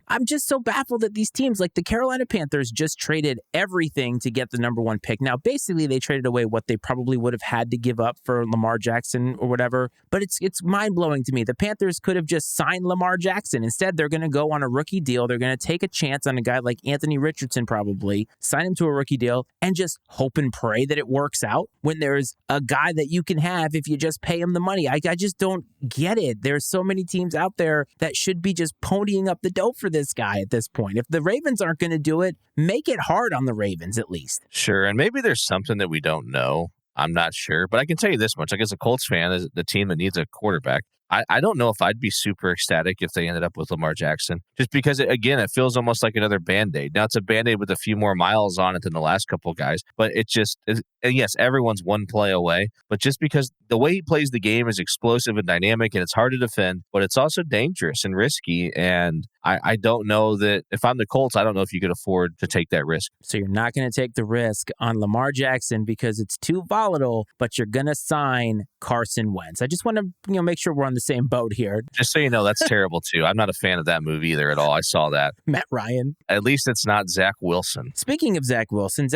I'm just so baffled that these teams, like the Carolina Panthers, just traded everything to get the number one pick. Now, basically, they traded away what they probably would have had to give up for Lamar Jackson or whatever. But it's mind-blowing to me. The Panthers could have just signed Lamar Jackson. Instead, they're going to go on a rookie deal. They're going to take a chance on a guy like Anthony Richardson, probably, sign him to a rookie deal, and just hope and pray that it works out when there's a guy that you can have if you just pay him the money. I just don't get it. There's so many teams out there that should be just ponying up the dough for this guy at this point. If the Ravens aren't going to do it, make it hard on the Ravens at least. Sure, and maybe there's something that we don't know. I'm not sure, but I can tell you this much. Like, as a Colts fan, as the team that needs a quarterback, I don't know if I'd be super ecstatic if they ended up with Lamar Jackson, just because, again, it feels almost like another Band-Aid. Now, it's a Band-Aid with a few more miles on it than the last couple of guys, but and yes, everyone's one play away, but just because the way he plays the game is explosive and dynamic, and it's hard to defend, but it's also dangerous and risky, and I don't know that if I'm the Colts, I don't know if you could afford to take that risk. So you're not going to take the risk on Lamar Jackson because it's too volatile, but you're going to sign Carson Wentz. I just want to make sure we're on the same boat here. Just so you know, that's terrible too. I'm not a fan of that move either at all. I saw that. Matt Ryan. At least it's not Zach Wilson. Speaking of Zach Wilson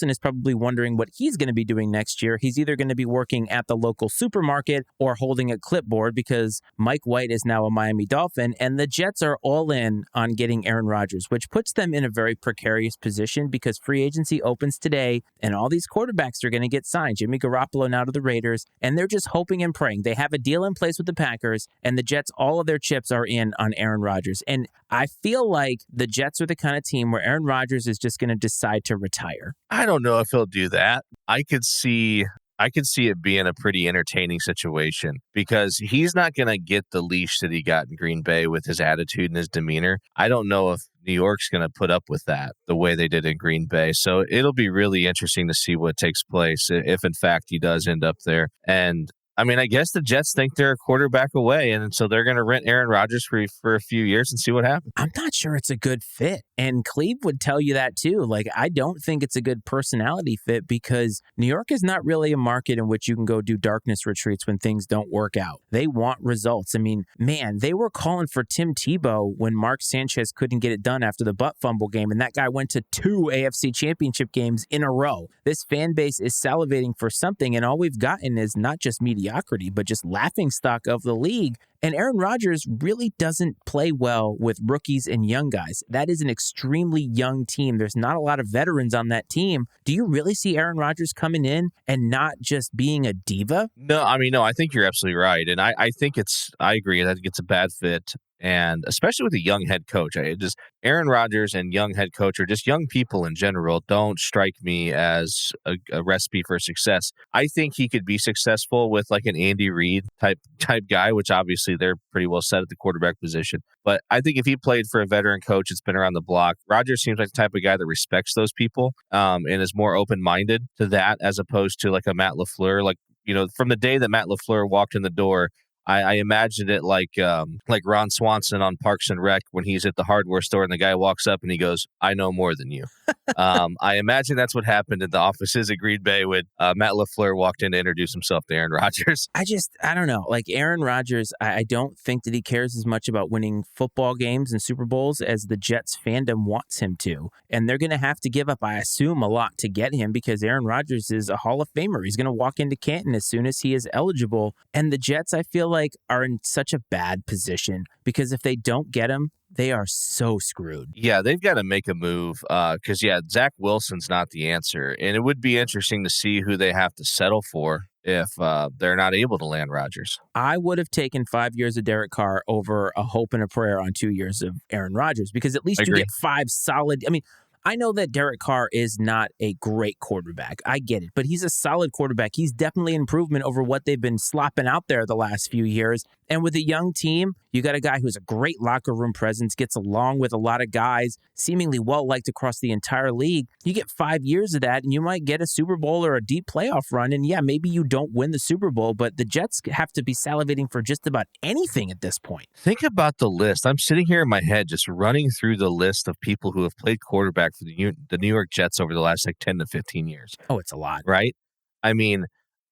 is probably wondering what he's going to be doing next year. He's either going to be working at the local supermarket or holding a clipboard because Mike White is now a Miami Dolphin, and the Jets are all in on getting Aaron Rodgers, which puts them in a very precarious position because free agency opens today and all these quarterbacks are going to get signed. Jimmy Garoppolo now to the Raiders, and they're just hoping and praying. They have a deal in place with the Packers, and the Jets, all of their chips are in on Aaron Rodgers. And I feel like the Jets are the kind of team where Aaron Rodgers is just going to decide to retire. I don't know if he'll do that. I could see it being a pretty entertaining situation because he's not going to get the leash that he got in Green Bay with his attitude and his demeanor. I don't know if New York's going to put up with that the way they did in Green Bay. So it'll be really interesting to see what takes place if, in fact, he does end up there. And I mean, I guess the Jets think they're a quarterback away, and so they're going to rent Aaron Rodgers for a few years and see what happens. I'm not sure it's a good fit, and Cleve would tell you that too. Like, I don't think it's a good personality fit because New York is not really a market in which you can go do darkness retreats when things don't work out. They want results. I mean, man, they were calling for Tim Tebow when Mark Sanchez couldn't get it done after the butt fumble game, and that guy went to 2 AFC championship games in a row. This fan base is salivating for something, and all we've gotten is not just mediocrity, but just laughingstock of the league. And Aaron Rodgers really doesn't play well with rookies and young guys. That is an extremely young team. There's not a lot of veterans on that team. Do you really see Aaron Rodgers coming in and not just being a diva? No, I think you're absolutely right. And I think I agree. I think it's a bad fit. And especially with a young head coach, Aaron Rodgers and young head coach, or just young people in general, don't strike me as a recipe for success. I think he could be successful with like an Andy Reid type guy, which obviously they're pretty well set at the quarterback position. But I think if he played for a veteran coach that's been around the block, Rodgers seems like the type of guy that respects those people and is more open-minded to that as opposed to like a Matt LaFleur. Like, from the day that Matt LaFleur walked in the door, I imagined it like Ron Swanson on Parks and Rec when he's at the hardware store and the guy walks up and he goes, "I know more than you." I imagine that's what happened in the offices at Green Bay when Matt LaFleur walked in to introduce himself to Aaron Rodgers. I don't know. Like Aaron Rodgers, I don't think that he cares as much about winning football games and Super Bowls as the Jets fandom wants him to. And they're going to have to give up, I assume, a lot to get him because Aaron Rodgers is a Hall of Famer. He's going to walk into Canton as soon as he is eligible. And the Jets, I feel like, are in such a bad position because if they don't get him, They are so screwed. Yeah, they've got to make a move because, Zach Wilson's not the answer. And it would be interesting to see who they have to settle for if they're not able to land Rodgers. I would have taken 5 years of Derek Carr over a hope and a prayer on 2 years of Aaron Rodgers, because at least you get 5 solid. I mean, I know that Derek Carr is not a great quarterback. I get it, but he's a solid quarterback. He's definitely an improvement over what they've been slopping out there the last few years. And with a young team, you got a guy who's a great locker room presence, gets along with a lot of guys, seemingly well-liked across the entire league. You get 5 years of that, and you might get a Super Bowl or a deep playoff run. And yeah, maybe you don't win the Super Bowl, but the Jets have to be salivating for just about anything at this point. Think about the list. I'm sitting here in my head just running through the list of people who have played quarterback for the New York Jets over the last 10 to 15 years. Oh, it's a lot. Right? I mean,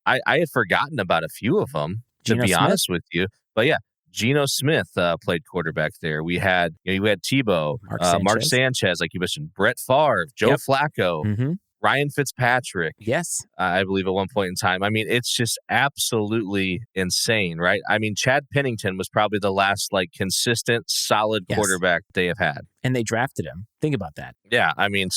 I had forgotten about a few of them, to be honest with you. But yeah, Geno Smith played quarterback there. We had, you had Tebow, Mark Sanchez, like you mentioned, Brett Favre, Joe Flacco, Ryan Fitzpatrick. Yes. I believe at one point in time. I mean, it's just absolutely insane, right? I mean, Chad Pennington was probably the last consistent, solid quarterback they have had. And they drafted him. Think about that. Yeah, I mean,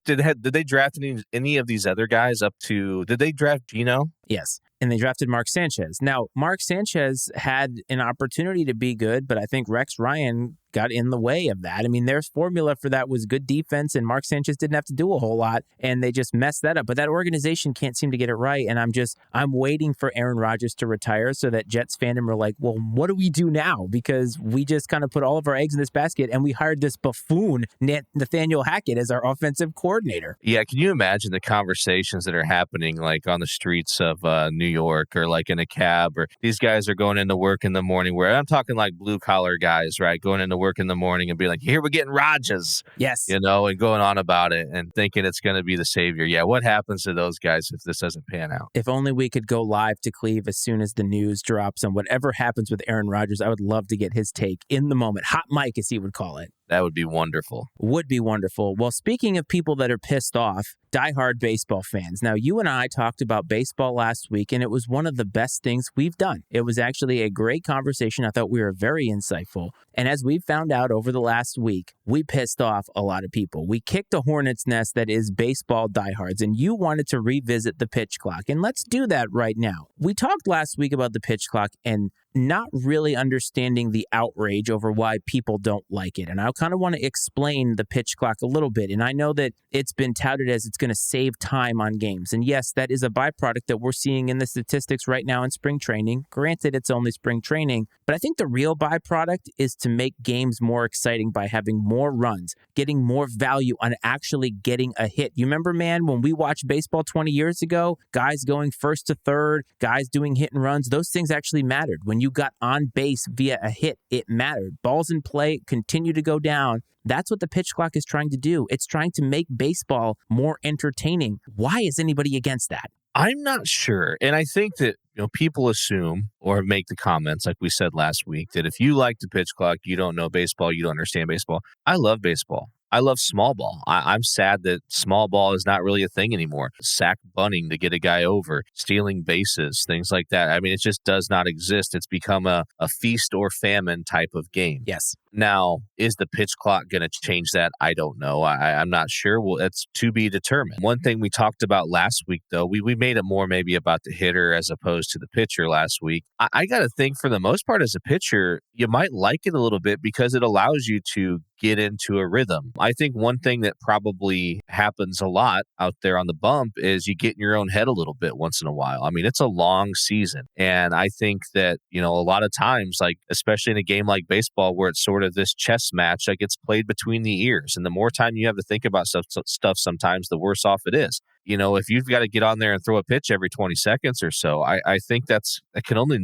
did they draft any of these other guys up to? Did they draft Geno? Yes. And they drafted Mark Sanchez. Now, Mark Sanchez had an opportunity to be good, but I think Rex Ryan got in the way of that. I mean, their formula for that was good defense, and Mark Sanchez didn't have to do a whole lot, and they just messed that up. But that organization can't seem to get it right, and I'm waiting for Aaron Rodgers to retire so that Jets fandom are like, well, what do we do now? Because we just kind of put all of our eggs in this basket, and we hired this buffoon, Nathaniel Hackett, as our offensive coordinator. Yeah, can you imagine the conversations that are happening on the streets of New York, or in a cab, or these guys are going into work in the morning, where I'm talking blue collar guys, right? Going into work in the morning and be like, here we're getting Rodgers. Yes. And going on about it and thinking it's going to be the savior. Yeah, what happens to those guys if this doesn't pan out? If only we could go live to Cleve as soon as the news drops on whatever happens with Aaron Rodgers. I would love to get his take in the moment. Hot mic, as he would call it. That would be wonderful. Would be wonderful. Well, speaking of people that are pissed off, diehard baseball fans. Now, you and I talked about baseball last week, and it was one of the best things we've done. It was actually a great conversation. I thought we were very insightful. And as we found out over the last week, we pissed off a lot of people. We kicked a hornet's nest that is baseball diehards, and you wanted to revisit the pitch clock. And let's do that right now. We talked last week about the pitch clock and not really understanding the outrage over why people don't like it. And I kind of want to explain the pitch clock a little bit. And I know that it's been touted as it's going to save time on games. And yes, that is a byproduct that we're seeing in the statistics right now in spring training. Granted, it's only spring training, but I think the real byproduct is to make games more exciting by having more runs, getting more value on actually getting a hit. You remember, man, when we watched baseball 20 years ago, guys going first to third, guys doing hit and runs, those things actually mattered. When you got on base via a hit, it mattered. Balls in play continue to go down. That's what the pitch clock is trying to do. It's trying to make baseball more entertaining. Why is anybody against that? I'm not sure. And I think that people assume or make the comments, like we said last week, that if you like the pitch clock, you don't know baseball, you don't understand baseball. I love baseball. I love small ball. I'm sad that small ball is not really a thing anymore. Sack bunting to get a guy over, stealing bases, things like that. I mean, it just does not exist. It's become a feast or famine type of game. Yes. Now, is the pitch clock going to change that? I don't know. I'm not sure. Well, it's to be determined. One thing we talked about last week, though, we made it more maybe about the hitter as opposed to the pitcher last week. I got to think for the most part as a pitcher, you might like it a little bit because it allows you to get into a rhythm. I think one thing that probably happens a lot out there on the bump is you get in your own head a little bit once in a while. I mean, it's a long season. And I think that, a lot of times, especially in a game like baseball where it's sort of this chess match that gets played between the ears. And the more time you have to think about stuff sometimes, the worse off it is. If you've got to get on there and throw a pitch every 20 seconds or so, I think that can only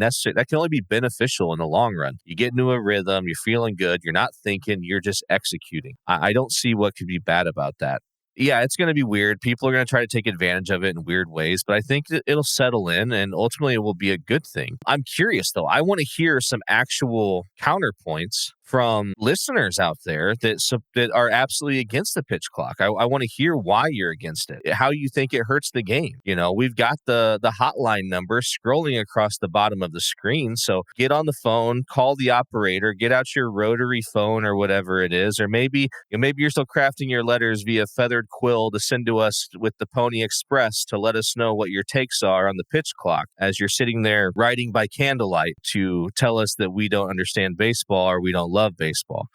be beneficial in the long run. You get into a rhythm, you're feeling good, you're not thinking, you're just executing. I don't see what could be bad about that. Yeah, it's going to be weird. People are going to try to take advantage of it in weird ways, but I think that it'll settle in and ultimately it will be a good thing. I'm curious, though. I want to hear some actual counterpoints from listeners out there that are absolutely against the pitch clock. I want to hear why you're against it, how you think it hurts the game. We've got the hotline number scrolling across the bottom of the screen. So get on the phone, call the operator, get out your rotary phone or whatever it is, or maybe you're still crafting your letters via feathered quill to send to us with the Pony Express to let us know what your takes are on the pitch clock as you're sitting there writing by candlelight to tell us that we don't understand baseball or we don't love baseball.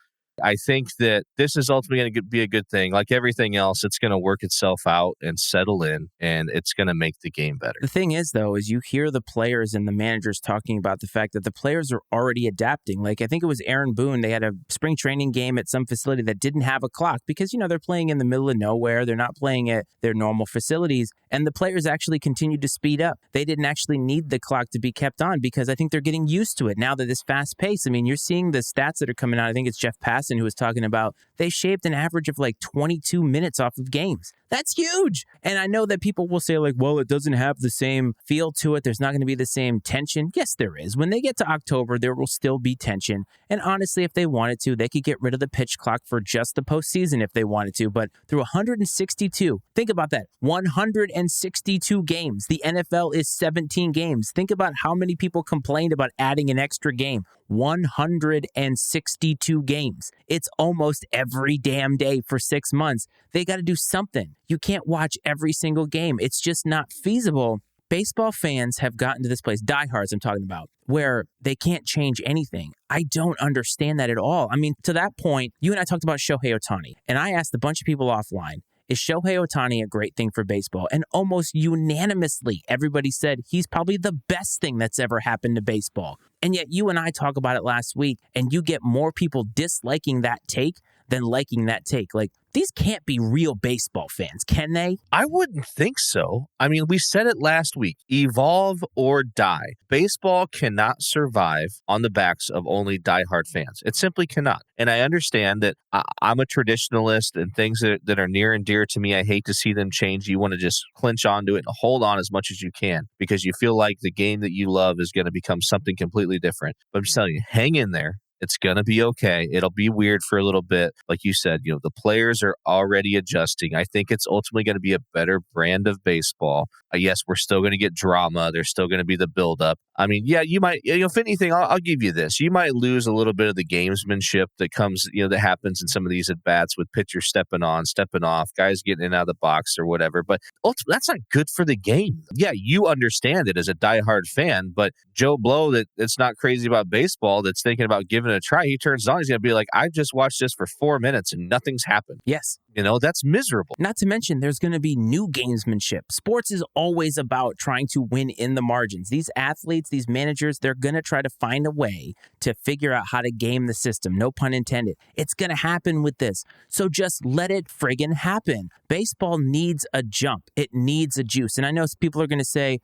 I think that this is ultimately going to be a good thing. Like everything else, it's going to work itself out and settle in, and it's going to make the game better. The thing is, though, is you hear the players and the managers talking about the fact that the players are already adapting. Like, I think it was Aaron Boone. They had a spring training game at some facility that didn't have a clock because, they're playing in the middle of nowhere. They're not playing at their normal facilities. And the players actually continued to speed up. They didn't actually need the clock to be kept on because I think they're getting used to it now that it's fast paced. I mean, you're seeing the stats that are coming out. I think it's Jeff Passan who was talking about they shaved an average of like 22 minutes off of games. That's huge. And I know that people will say like, well, it doesn't have the same feel to it. There's not going to be the same tension. Yes, there is. When they get to October, there will still be tension. And honestly, if they wanted to, they could get rid of the pitch clock for just the postseason if they wanted to. But through 162, think about that, 162 games. The NFL is 17 games. Think about how many people complained about adding an extra game. 162 games. It's almost every damn day for 6 months. They got to do something. You can't watch every single game. It's just not feasible. Baseball fans have gotten to this place, diehards I'm talking about, where they can't change anything. I don't understand that at all. I mean, to that point, you and I talked about Shohei Ohtani, and I asked a bunch of people offline, is Shohei Ohtani a great thing for baseball? And almost unanimously, everybody said he's probably the best thing that's ever happened to baseball. And yet you and I talk about it last week, and you get more people disliking that take than liking that take. Like, these can't be real baseball fans, can they? I wouldn't think so. I mean, we said it last week, evolve or die. Baseball cannot survive on the backs of only diehard fans. It simply cannot. And I understand that I'm a traditionalist and things that are near and dear to me, I hate to see them change. You want to just clinch onto it and hold on as much as you can because you feel like the game that you love is going to become something completely different. But I'm just telling you, hang in there. It's going to be okay. It'll be weird for a little bit. Like you said, the players are already adjusting. I think it's ultimately going to be a better brand of baseball. Yes, we're still going to get drama. There's still going to be the buildup. I mean, yeah, you might, if anything, I'll give you this. You might lose a little bit of the gamesmanship that comes, that happens in some of these at-bats with pitchers stepping on, stepping off, guys getting in and out of the box or whatever. But ultimately, that's not good for the game. Yeah, you understand it as a diehard fan, but Joe Blow that's not crazy about baseball, that's thinking about giving it a try, he turns on, he's going to be like, I just watched this for 4 minutes and nothing's happened. Yes. That's miserable. Not to mention, there's going to be new gamesmanship. Sports is always about trying to win in the margins. These athletes, these managers, they're going to try to find a way to figure out how to game the system. No pun intended. It's going to happen with this. So just let it friggin' happen. Baseball needs a jump. It needs a juice. And I know people are going to say,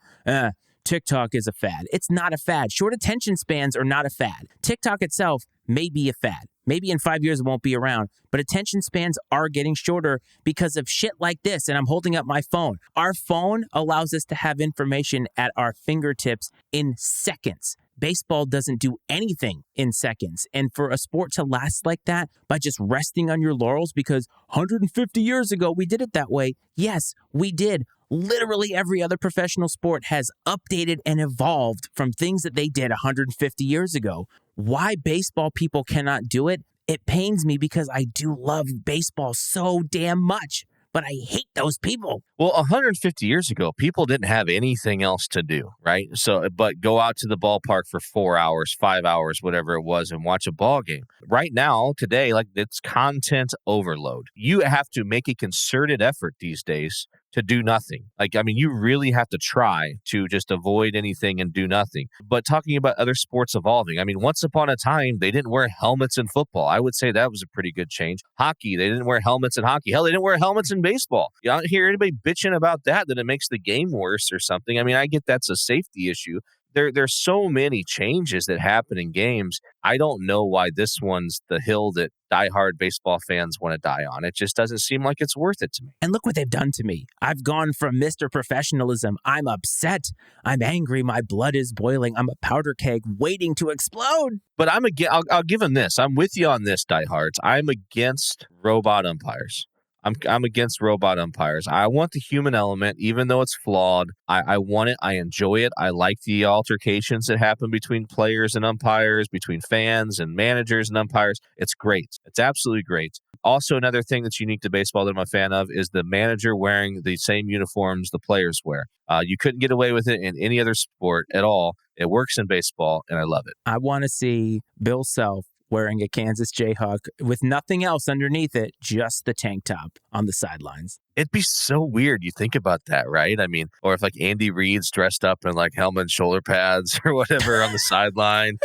TikTok is a fad. It's not a fad. Short attention spans are not a fad. TikTok itself may be a fad. Maybe in 5 years it won't be around, but attention spans are getting shorter because of shit like this. And I'm holding up my phone. Our phone allows us to have information at our fingertips in seconds. Baseball doesn't do anything in seconds. And for a sport to last like that by just resting on your laurels because 150 years ago we did it that way. Yes, we did. Literally every other professional sport has updated and evolved from things that they did 150 years ago. Why baseball people cannot do it, it pains me because I do love baseball so damn much, but I hate those people. Well, 150 years ago, people didn't have anything else to do, right? So, but go out to the ballpark for 4 hours, 5 hours, whatever it was, and watch a ball game. Right now, today, like, it's content overload. You have to make a concerted effort these days to do nothing. Like, I mean, you really have to try to just avoid anything and do nothing. But talking about other sports evolving, I mean, once upon a time, they didn't wear helmets in football. I would say that was a pretty good change. Hockey, they didn't wear helmets in hockey. Hell, they didn't wear helmets in baseball. You don't hear anybody bitching about that it makes the game worse or something. I mean, I get that's a safety issue, there's so many changes that happen in games. I don't know why this one's the hill that diehard baseball fans want to die on. It just doesn't seem like it's worth it to me. And look what they've done to me. I've gone from Mr. Professionalism. I'm upset. I'm angry. My blood is boiling. I'm a powder keg waiting to explode. But I'll give him this. I'm with you on this, diehards. I'm against robot umpires. I'm against robot umpires. I want the human element, even though it's flawed. I want it. I enjoy it. I like the altercations that happen between players and umpires, between fans and managers and umpires. It's great. It's absolutely great. Also, another thing that's unique to baseball that I'm a fan of is the manager wearing the same uniforms the players wear. You couldn't get away with it in any other sport at all. It works in baseball, and I love it. I want to see Bill Self wearing a Kansas Jayhawk with nothing else underneath it, just the tank top on the sidelines. It'd be so weird. You think about that, right? I mean, or if like Andy Reid's dressed up in like helmet and shoulder pads or whatever on the sideline.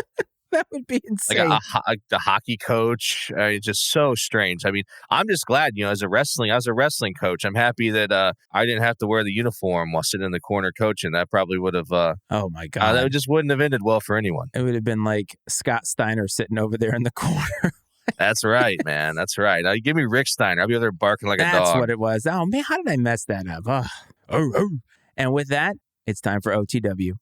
That would be insane. Like the hockey coach. Just so strange. I mean, I'm just glad, I was a wrestling coach. I'm happy that I didn't have to wear the uniform while sitting in the corner coaching. That probably would have. Oh my God. That just wouldn't have ended well for anyone. It would have been like Scott Steiner sitting over there in the corner. That's right, man. That's right. Give me Rick Steiner. I'll be over there barking like a dog. That's what it was. Oh man, how did I mess that up? Oh. And with that, it's time for OTW.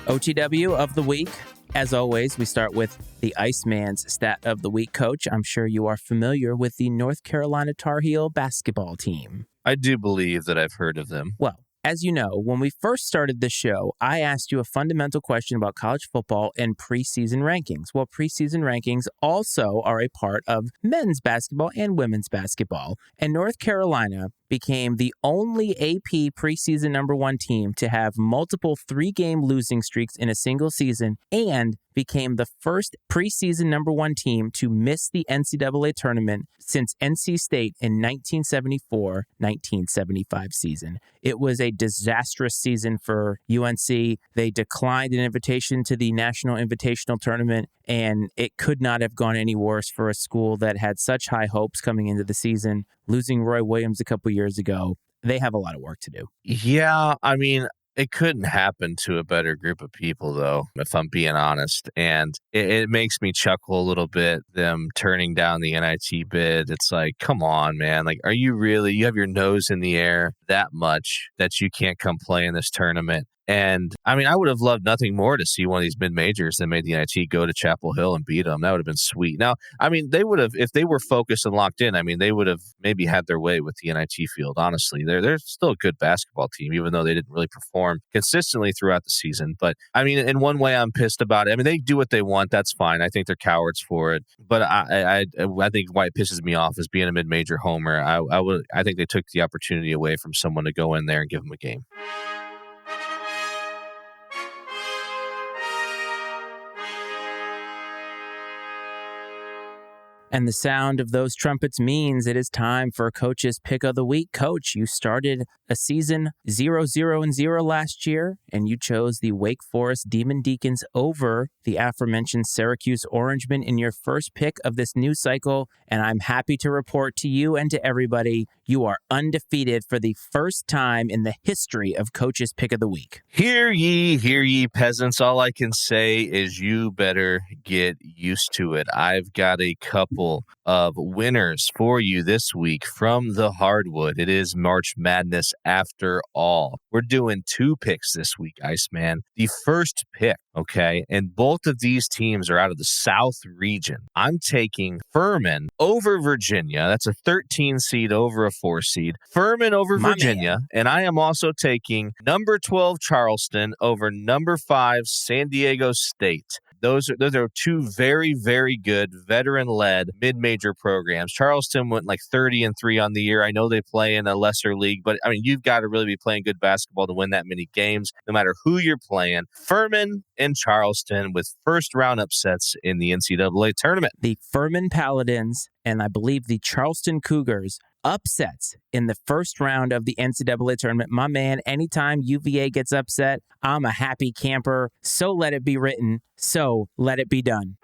OTW of the week. As always, we start with the Iceman's Stat of the Week. Coach, I'm sure you are familiar with the North Carolina Tar Heel basketball team. I do believe that I've heard of them. Well, as you know, when we first started this show, I asked you a fundamental question about college football and preseason rankings. Well, preseason rankings also are a part of men's basketball and women's basketball. And North Carolina became the only AP preseason #1 team to have multiple 3-game losing streaks in a single season and became the first preseason #1 team to miss the NCAA tournament since NC State in 1974-1975 season. It was a disastrous season for UNC. They declined an invitation to the National Invitational Tournament, and it could not have gone any worse for a school that had such high hopes coming into the season. Losing Roy Williams a couple years ago, they have a lot of work to do. Yeah, I mean, it couldn't happen to a better group of people, though, if I'm being honest. And it makes me chuckle a little bit, them turning down the NIT bid. It's like, come on, man. Like, are you have your nose in the air that much that you can't come play in this tournament? And I mean, I would have loved nothing more to see one of these mid-majors that made the NIT go to Chapel Hill and beat them. That would have been sweet. Now, I mean, they would have, if they were focused and locked in, I mean, they would have maybe had their way with the NIT field, honestly. They're still a good basketball team, even though they didn't really perform consistently throughout the season. But I mean, in one way, I'm pissed about it. I mean, they do what they want. That's fine. I think they're cowards for it. But I think why it pisses me off is being a mid-major homer. I think they took the opportunity away from someone to go in there and give them a game. And the sound of those trumpets means it is time for Coach's Pick of the Week. Coach, you started a season 0-0-0 last year, and you chose the Wake Forest Demon Deacons over the aforementioned Syracuse Orangemen in your first pick of this new cycle. And I'm happy to report to you and to everybody, you are undefeated for the first time in the history of Coach's Pick of the Week. Hear ye, peasants. All I can say is you better get used to it. I've got a couple of winners for you this week from the hardwood. It is March Madness after all. We're doing 2 picks this week, Iceman. The first pick, okay, and both of these teams are out of the South region. I'm taking Furman over Virginia. That's a 13 seed over a 4 seed. Furman over Virginia. And I am also taking number 12 Charleston over number 5 San Diego State. Those are 2 very, very good veteran-led mid-major programs. Charleston went like 30-3 on the year. I know they play in a lesser league, but I mean, you've got to really be playing good basketball to win that many games, no matter who you're playing. Furman and Charleston with first-round upsets in the NCAA tournament. The Furman Paladins and I believe the Charleston Cougars upsets in the first round of the NCAA tournament. My man, anytime UVA gets upset, I'm a happy camper. So let it be written. So let it be done.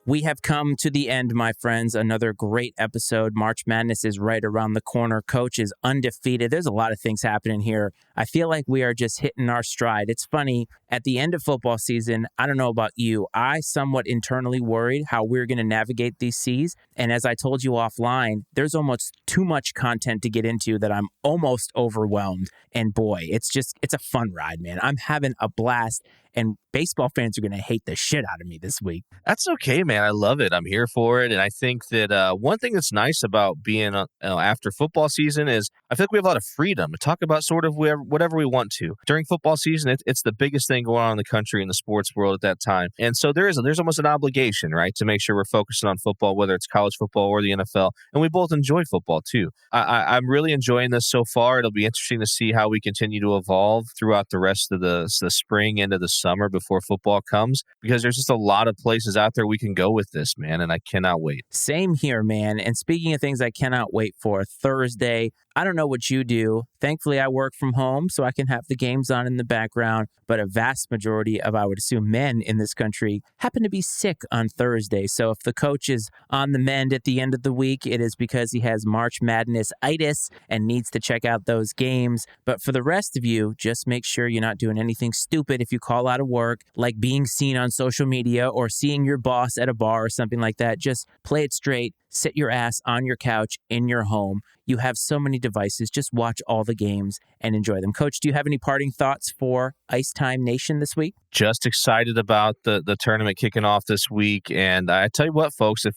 We have come to the end, my friends. Another great episode. March Madness is right around the corner. Coach is undefeated. There's a lot of things happening here. I feel like we are just hitting our stride. It's funny, at the end of football season, I don't know about you, I somewhat internally worried how we're going to navigate these seas. And as I told you offline, there's almost too much content to get into that I'm almost overwhelmed. And boy, it's a fun ride, man. I'm having a blast. And baseball fans are going to hate the shit out of me this week. That's okay, man. I love it. I'm here for it. And I think that one thing that's nice about being after football season is I feel like we have a lot of freedom to talk about sort of whatever we want to. During football season, it's the biggest thing going on in the country and the sports world at that time. And so there's almost an obligation, right, to make sure we're focusing on football, whether it's college football or the NFL. And we both enjoy football, too. I'm really enjoying this so far. It'll be interesting to see how we continue to evolve throughout the rest of the spring into the summer before football comes, because there's just a lot of places out there we can go with this, man, and I cannot wait. Same here, man. And speaking of things I cannot wait for, Thursday, I don't know what you do. Thankfully, I work from home, so I can have the games on in the background, but a vast majority of, I would assume, men in this country happen to be sick on Thursday. So if the coach is on the mend at the end of the week, it is because he has March Madness-itis and needs to check out those games. But for the rest of you, just make sure you're not doing anything stupid if you call out of work, like being seen on social media or seeing your boss at a bar or something like that. Just play it straight. Sit your ass on your couch in your home. You have so many devices. Just watch all the games and enjoy them. Coach, do you have any parting thoughts for Ice Time Nation this week? Just excited about the tournament kicking off this week. And I tell you what, folks, if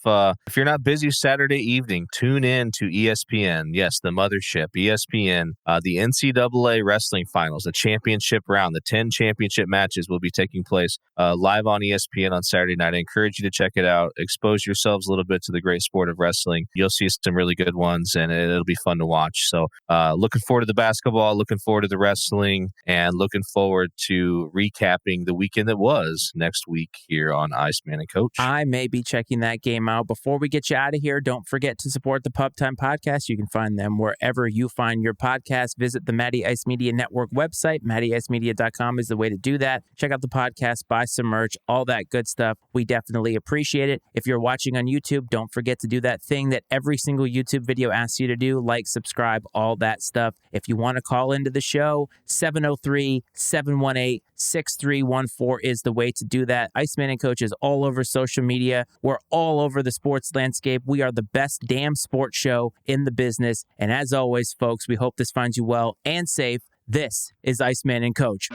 you're not busy Saturday evening, tune in to ESPN. Yes, the mothership, ESPN. The NCAA wrestling finals, the championship round, the 10 championship matches will be taking place live on ESPN on Saturday night. I encourage you to check it out. Expose yourselves a little bit to the great sport of wrestling. You'll see some really good ones, and it'll be fun to watch. So looking forward to the basketball, looking forward to the wrestling, and looking forward to recapping the weekend that was next week here on Iceman and Coach. I may be checking that game out. Before we get you out of here, don't forget to support the Pub Time Podcast. You can find them wherever you find your podcast. Visit the Matty Ice Media Network website. MattyIceMedia.com is the way to do that. Check out the podcast, buy some merch, all that good stuff. We definitely appreciate it. If you're watching on YouTube, don't forget to do that thing that every single YouTube video asks you to do, like, subscribe, all that stuff. If you want to call into the show, 703-718-6314 is the way to do that. Iceman and Coach is all over social media. We're all over the sports landscape. We are the best damn sports show in the business. And as always, folks, we hope this finds you well and safe. This is Iceman and Coach.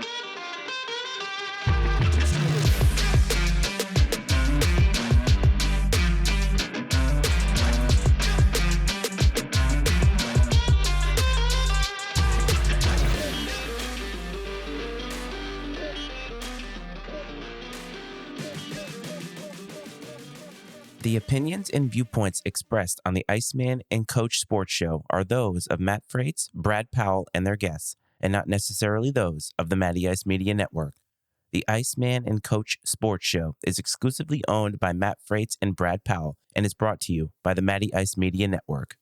The opinions and viewpoints expressed on the Iceman and Coach Sports Show are those of Matt Frates, Brad Powell, and their guests, and not necessarily those of the Matty Ice Media Network. The Iceman and Coach Sports Show is exclusively owned by Matt Frates and Brad Powell and is brought to you by the Matty Ice Media Network.